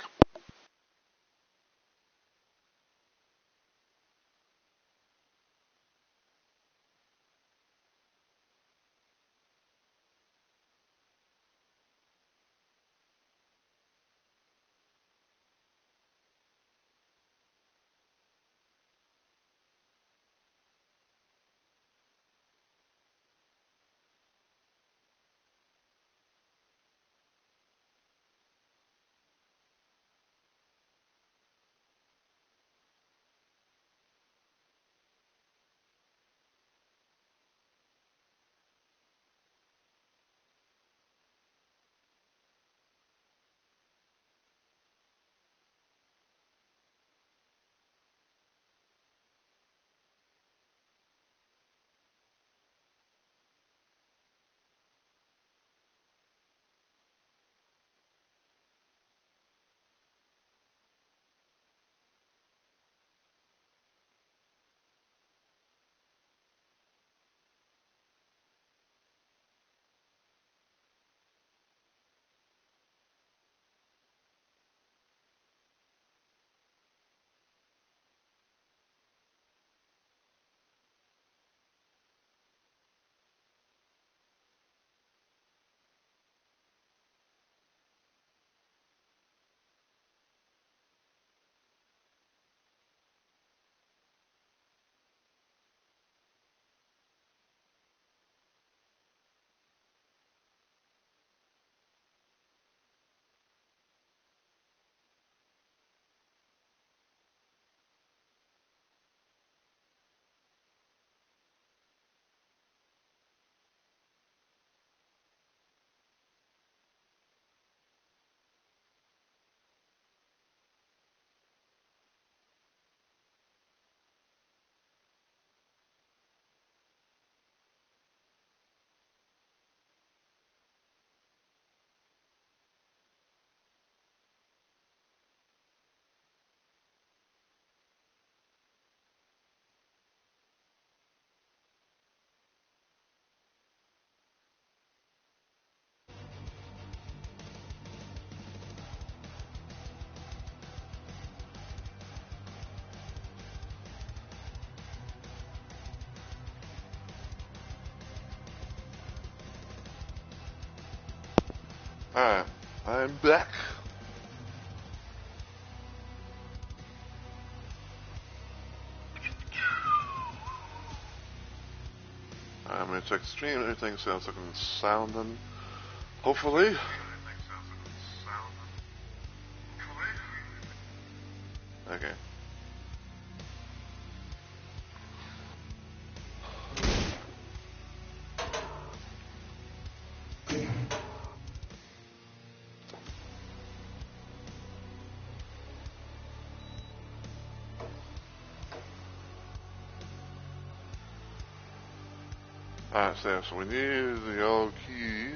Alright, I'm back. I'm gonna check the stream. Everything sounds like it's sounding. Hopefully. Okay. Alright, so we need the yellow key.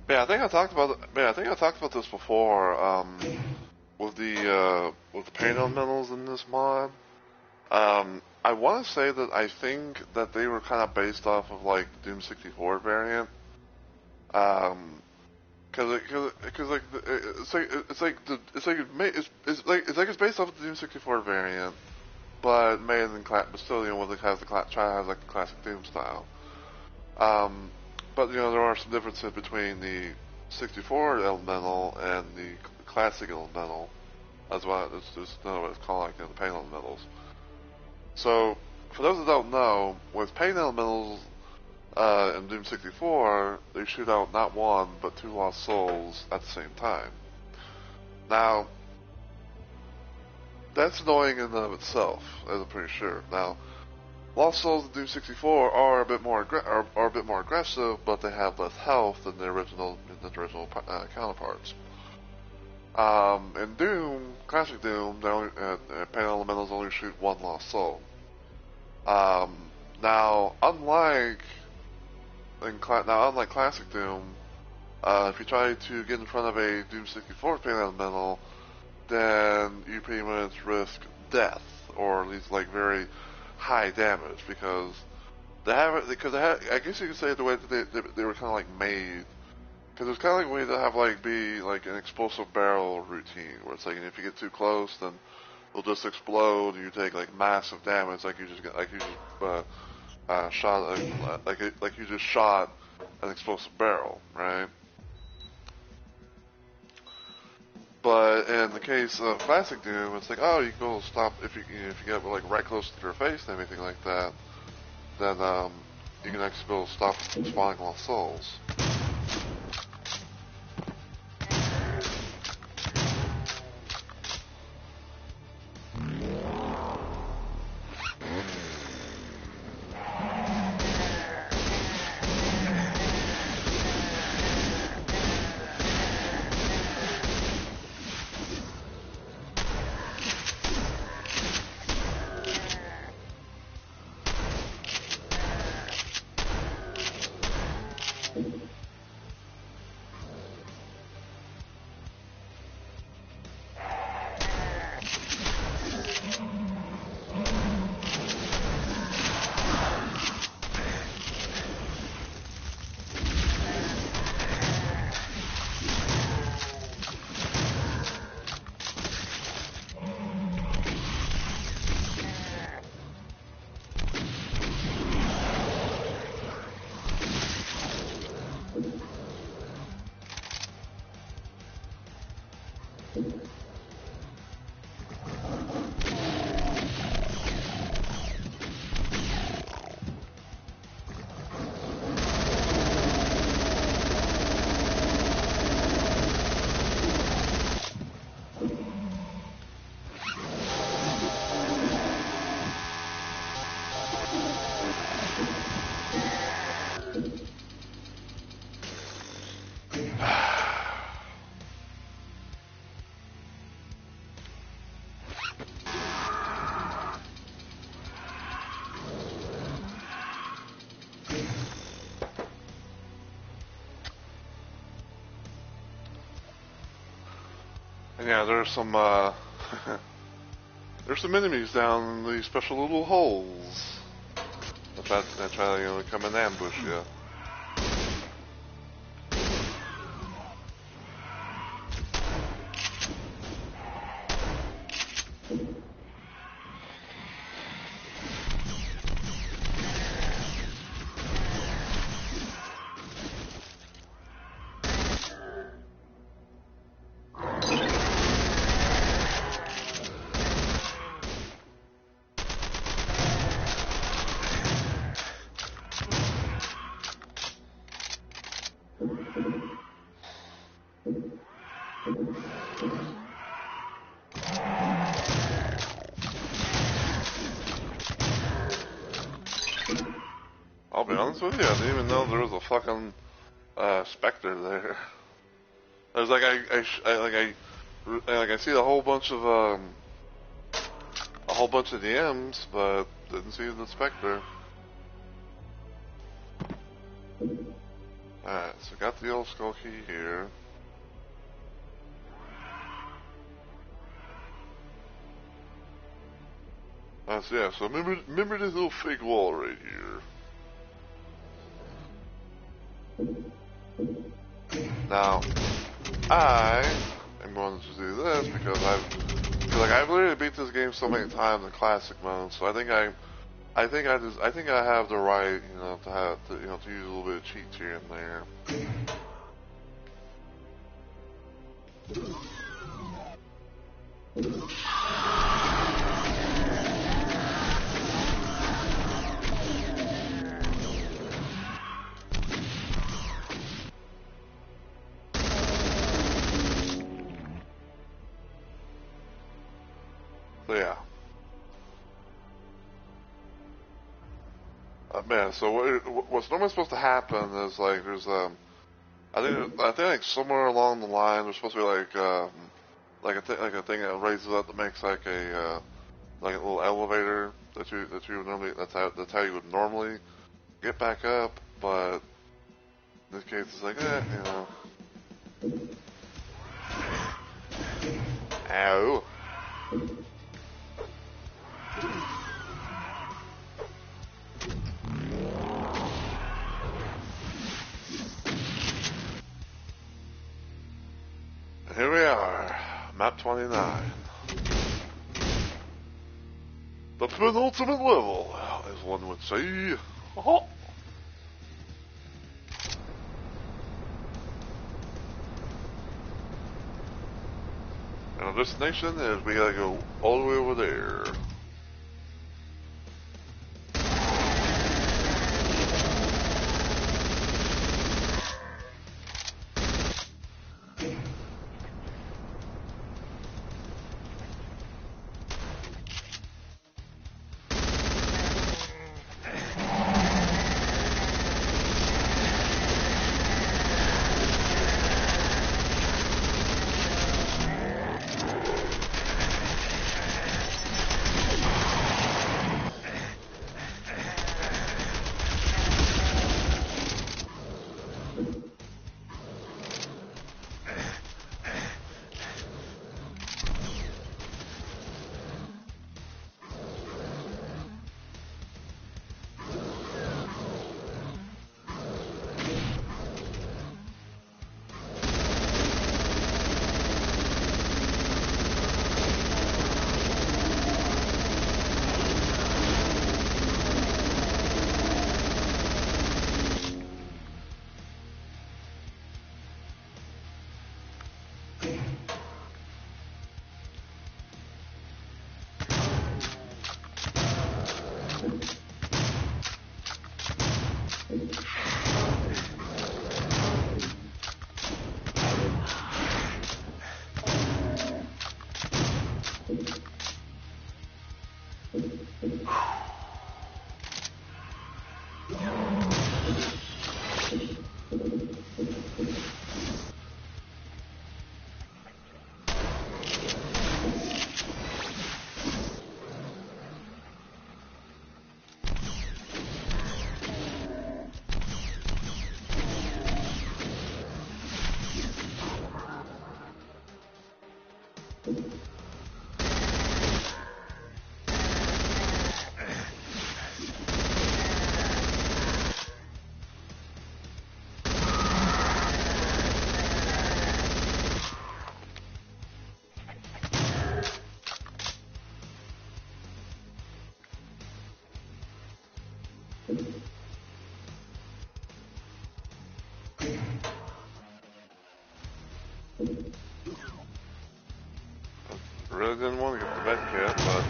Yeah, I think I talked about. Yeah, I think I talked about this before. With the paint elementals in this mod. I want to say that I think that they were kind of based off of like Doom 64 variant. Cause like it's based off of the Doom 64 variant, but made in but still with it has the has like the classic Doom style. But there are some differences between the 64 elemental and the classic elemental, as well. There's another way it's called, like the paint elementals. So, for those that don't know, with paint elementals in Doom 64, they shoot out not one but 2 lost souls at the same time. Now, that's annoying in and of itself, as I'm pretty sure. Now, Lost Souls in Doom 64 are a bit more aggressive, but they have less health than the original counterparts. In Doom, classic Doom, paint elementals only shoot 1 lost soul. Now, unlike classic Doom, if you try to get in front of a Doom 64 paint elemental, then you pretty much risk death, or at least like very high damage, because I guess you could say the way that they were kind of like made, because it's kind of like a way to have be like an explosive barrel routine, where it's like if you get too close, then it'll just explode, and you take like massive damage, like you just shot an explosive barrel, right? But in the case of classic Doom, it's like, oh, you can go stop if you get like right close to their face and everything like that. Then you can actually go stop spawning lost souls. And yeah, there's some there's some enemies down in these special little holes that try to, you know, come and ambush you. I'll be honest with you, I didn't even know there was a fucking specter there. I was like, I see a whole bunch of DMs, but didn't see the specter. Alright, so got the old skull key here. So yeah, so remember this little fake wall right here. Now, I am going to do this because I've literally beat this game so many times in classic mode, so I think I have the right, you know, to use a little bit of cheats here and there. So yeah. Man, so what's normally supposed to happen is like there's I think like somewhere along the line there's supposed to be like a thing that raises up that makes like a little elevator that you would normally that's how you would normally get back up, but in this case it's like you know. Ow. Here we are, map 29. The penultimate level, as one would say. Oh. And our destination is we gotta go all the way over there. Really didn't want to get the med kit, but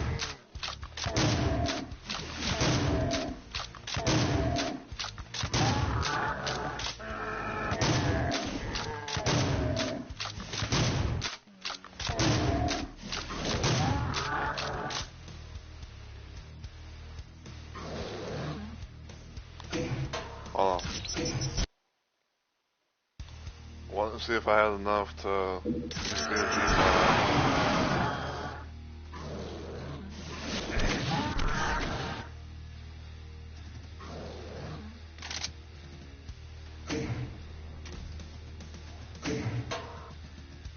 hold on. I wanted to see if I had enough to do a G5.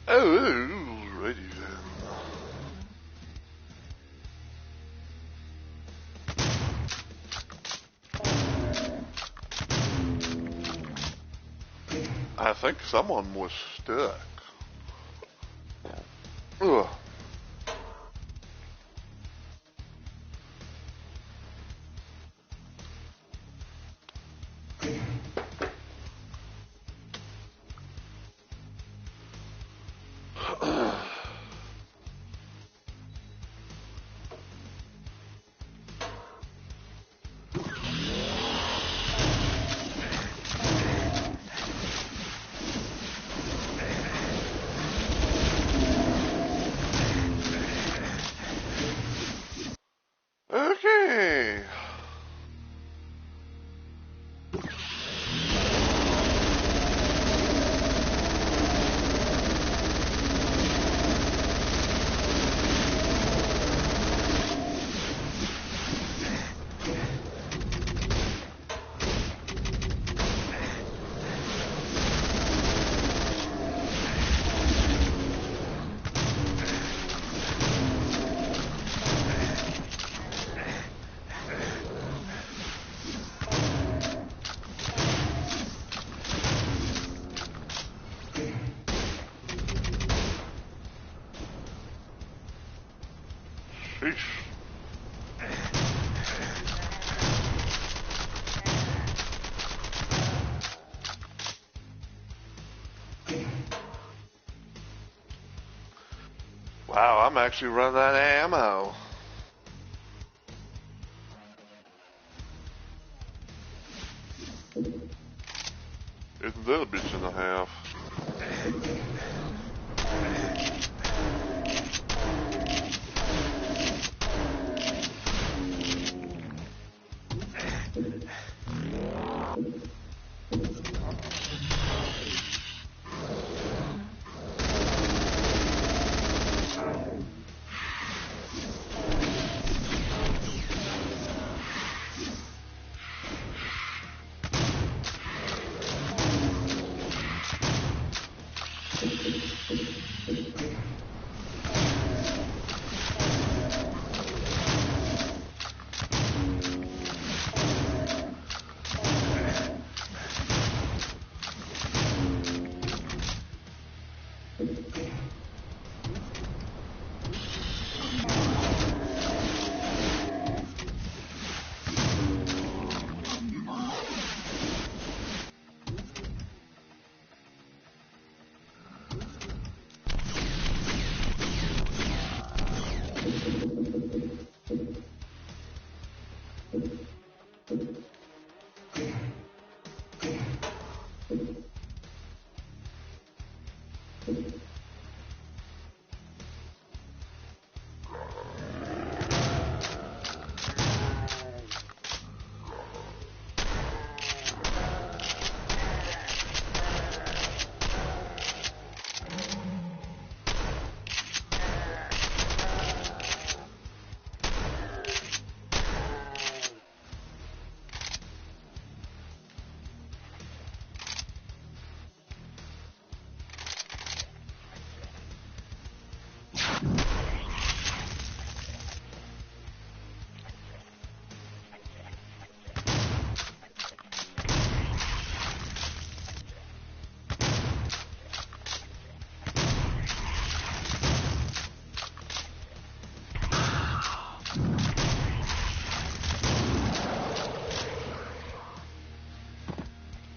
Oh, righty then. I think someone was stuck. Ugh. Okay. Sheesh. Wow, I'm actually running out of ammo. Isn't that a bitch and a half?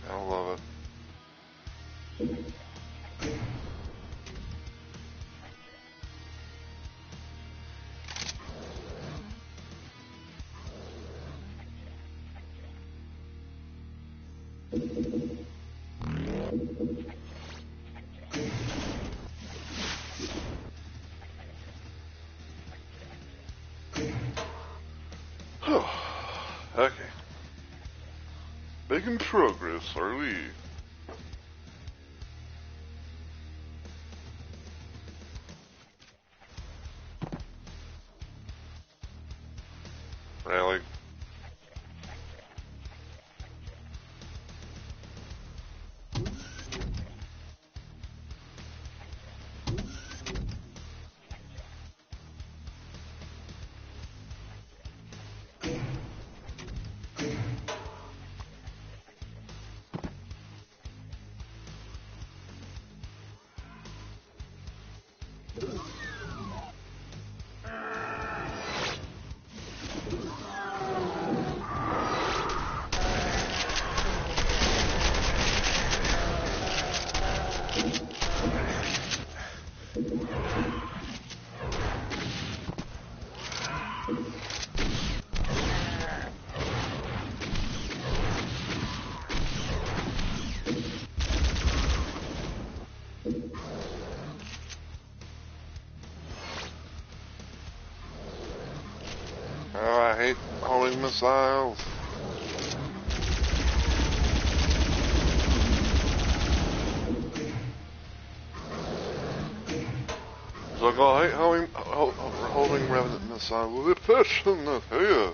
I love it. Okay. Making progress, are we? Really? Oh, I hate homing missiles. So I hate homing revenant missiles with a passion, hey.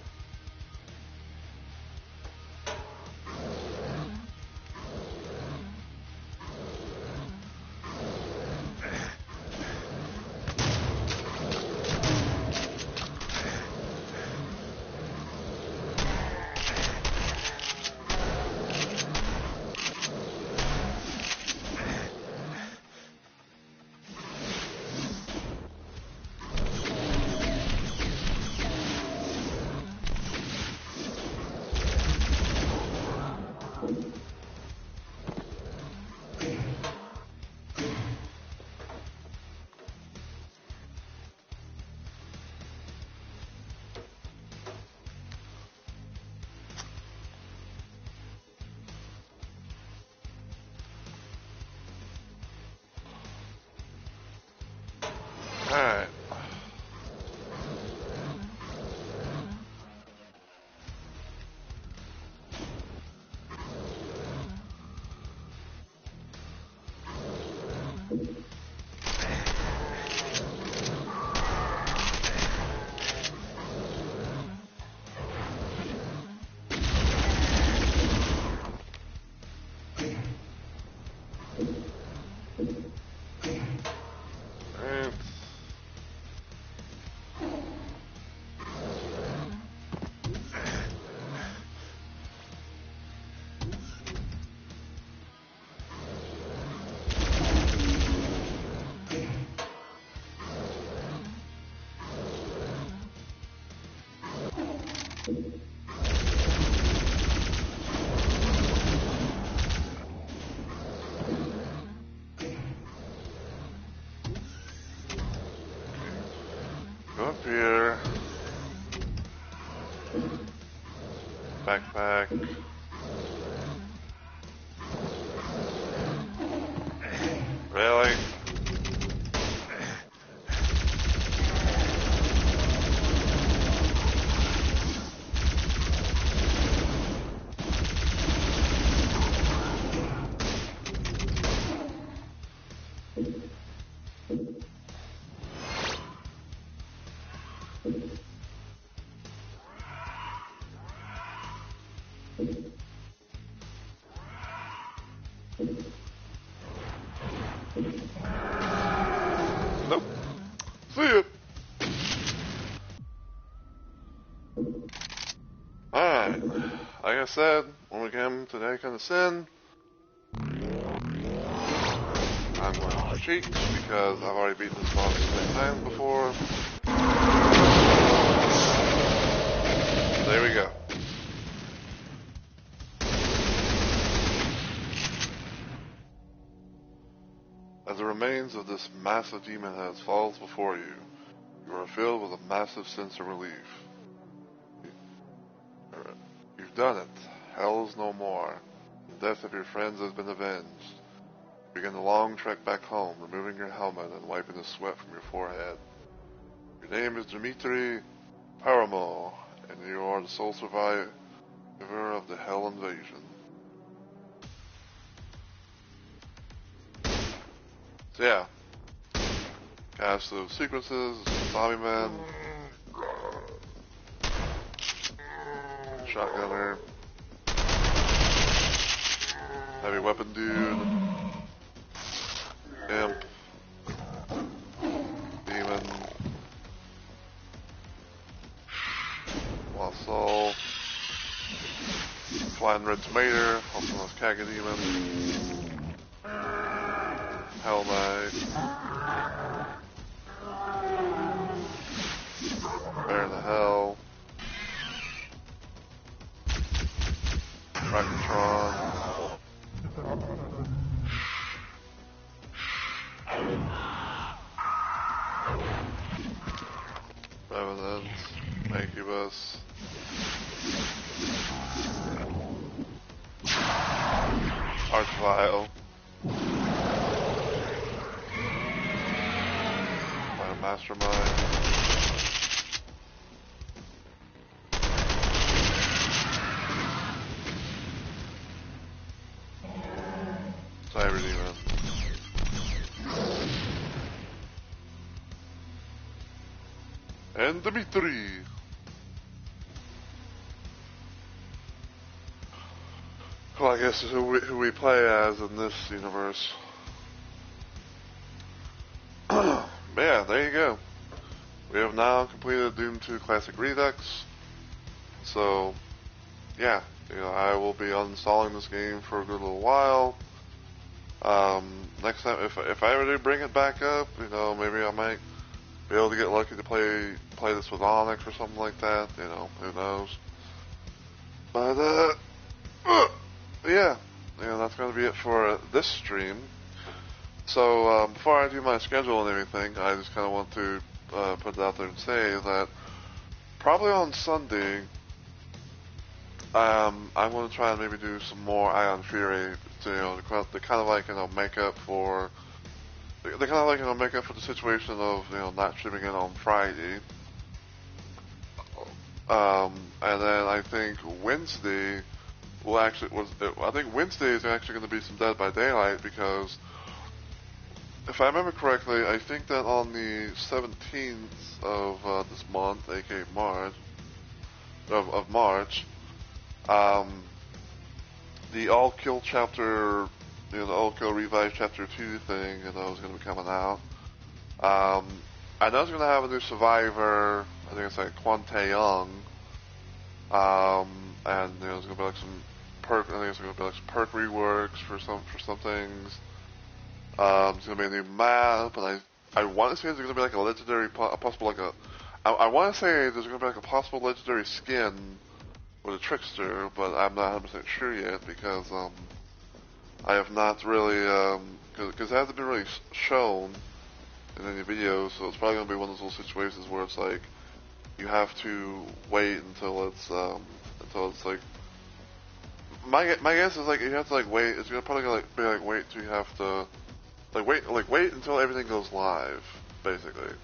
Alright. And go up here. Backpack. Really? Nope. See ya. Alright. Like I said, when we came to that kind of sin, I'm going to retreat because I've already beaten this boss many times before. There we go. As the remains of this massive demon head falls before you, you are filled with a massive sense of relief. You've done it. Hell's no more. death of your friends has been avenged. Begin the long trek back home, removing your helmet and wiping the sweat from your forehead. Your name is Dmitri Paramo, and you are the sole survivor of the Hell invasion. So yeah, cast of sequences, zombie man, shotgunner, heavy weapon dude, imp, demon, lost soul, flying red tomato, also known as Cagademon, Hell Knight, Bear in the Hell, Rakatron, Revenant, Incubus, Archvile, Mastermind, Cyber Demon, and Dmitri. Well, I guess is who we play as in this universe. Yeah, there you go. We have now completed Doom 2 Classic Redux. So, yeah, I will be uninstalling this game for a good little while. Next time, if I ever do bring it back up, maybe I might be able to get lucky to play this with Onyx or something like that. Who knows? But yeah, that's going to be it for this stream. So before I do my schedule and everything, I just kind of want to put it out there and say that probably on Sunday, I'm going to try and maybe do some more Ion Fury to kind of like make up for the situation of not streaming it on Friday. And then I think Wednesday Wednesday is actually going to be some Dead by Daylight, because if I remember correctly, I think that on the 17th of this month, aka March, of March, the All Kill chapter, the All Kill Revive chapter 2 thing, is going to be coming out. I know it's going to have a new survivor. I think it's like Quante Young. And there's going to be like some perk. I think it's going to be like some perk reworks for some things. It's going to be a new map, and I want to say there's going to be like a legendary, I want to say there's going to be like a possible legendary skin with a trickster, but I'm not 100% sure yet, because I have not really, because it hasn't been really shown in any videos, so it's probably going to be one of those little situations where it's like you have to wait until it's like, my guess is like you have to like wait. It's gonna probably be like wait till you have to wait until everything goes live, basically.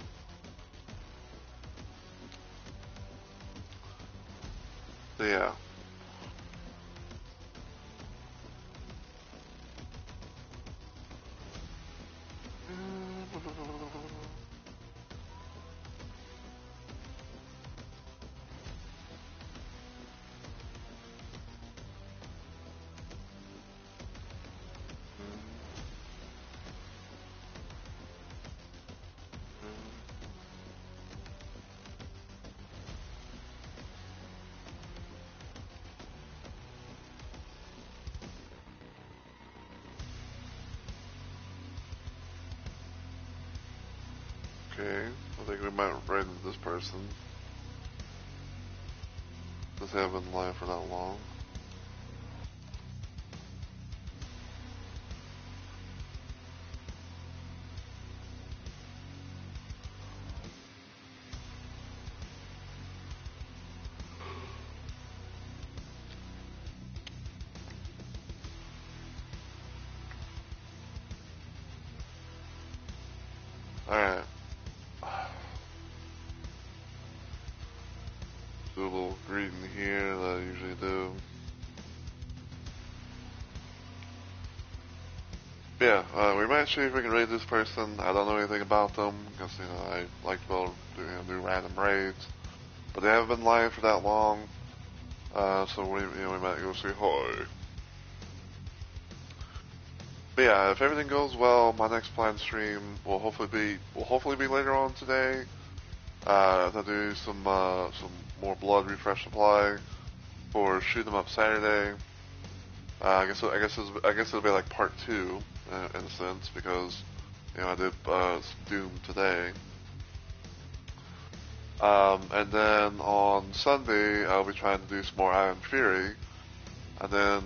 So, yeah. Okay, I think we might run into this person. Since they haven't been live for that long. Alright. Do a little greeting here that I usually do. Yeah, we might see if we can raid this person. I don't know anything about them, because, you know, I like to be able to do random raids. But they haven't been live for that long, so we might go say hi. But yeah, if everything goes well, my next planned stream will hopefully be later on today. To do some more blood refresh supply for Shoot 'em Up Saturday. I guess it'll be like part 2 in a sense, because you know I did Doom today. And then on Sunday I'll be trying to do some more Iron Fury, and then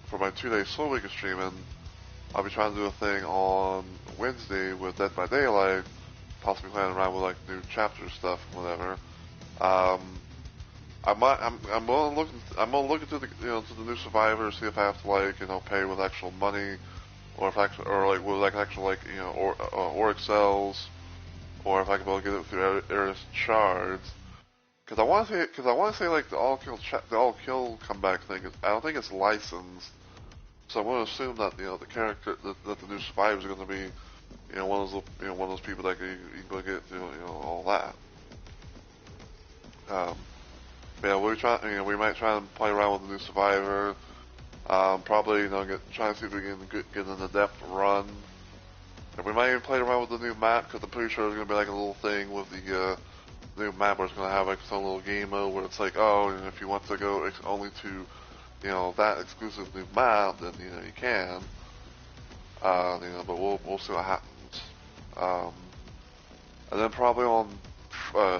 for my 2-day Soul Week of streaming, I'll be trying to do a thing on Wednesday with Dead by Daylight, possibly playing around with like new chapter stuff and whatever. I'm gonna look into the to the new Survivor, see if I have to like pay with actual money, or if like with like actual like Auric cells, or if I can be able to get it through Eris shards. Because I want to say like the all kill comeback thing I don't think it's licensed, so I'm going to assume that the character that the new Survivors are going to be one of those people that you can go get all that. Yeah, we might try and play around with the new Survivor. Probably try and see if we can get an adept run. And we might even play around with the new map, because I'm pretty sure there's gonna be like a little thing with the new map where it's gonna have like its own little game mode where it's like, oh, and if you want to go only to that exclusive new map, then you can. But we'll see what happens. And then probably on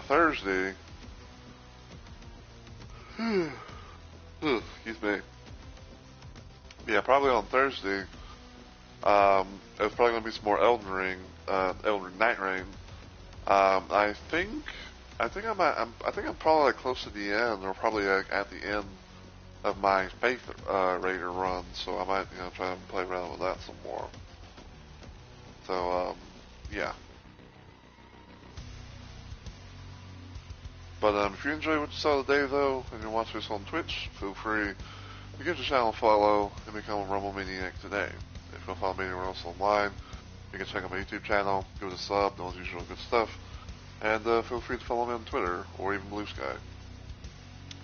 Thursday. Excuse me. Yeah, probably on Thursday. It's probably gonna be some more Elden Ring Night Rain. I think I'm probably like close to the end, or probably like at the end of my Faith Raider run. So I might try and play around with that some more. So yeah. But if you enjoyed what you saw today, though, and you're watching us on Twitch, feel free to give the channel a follow and become a Rumble Maniac today. If you don't follow me anywhere else online, you can check out my YouTube channel, give it a sub, all the usual good stuff, and feel free to follow me on Twitter or even Blue Sky.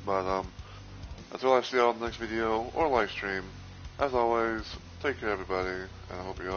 But until I see you all in the next video or live stream, as always, take care, everybody, and I hope you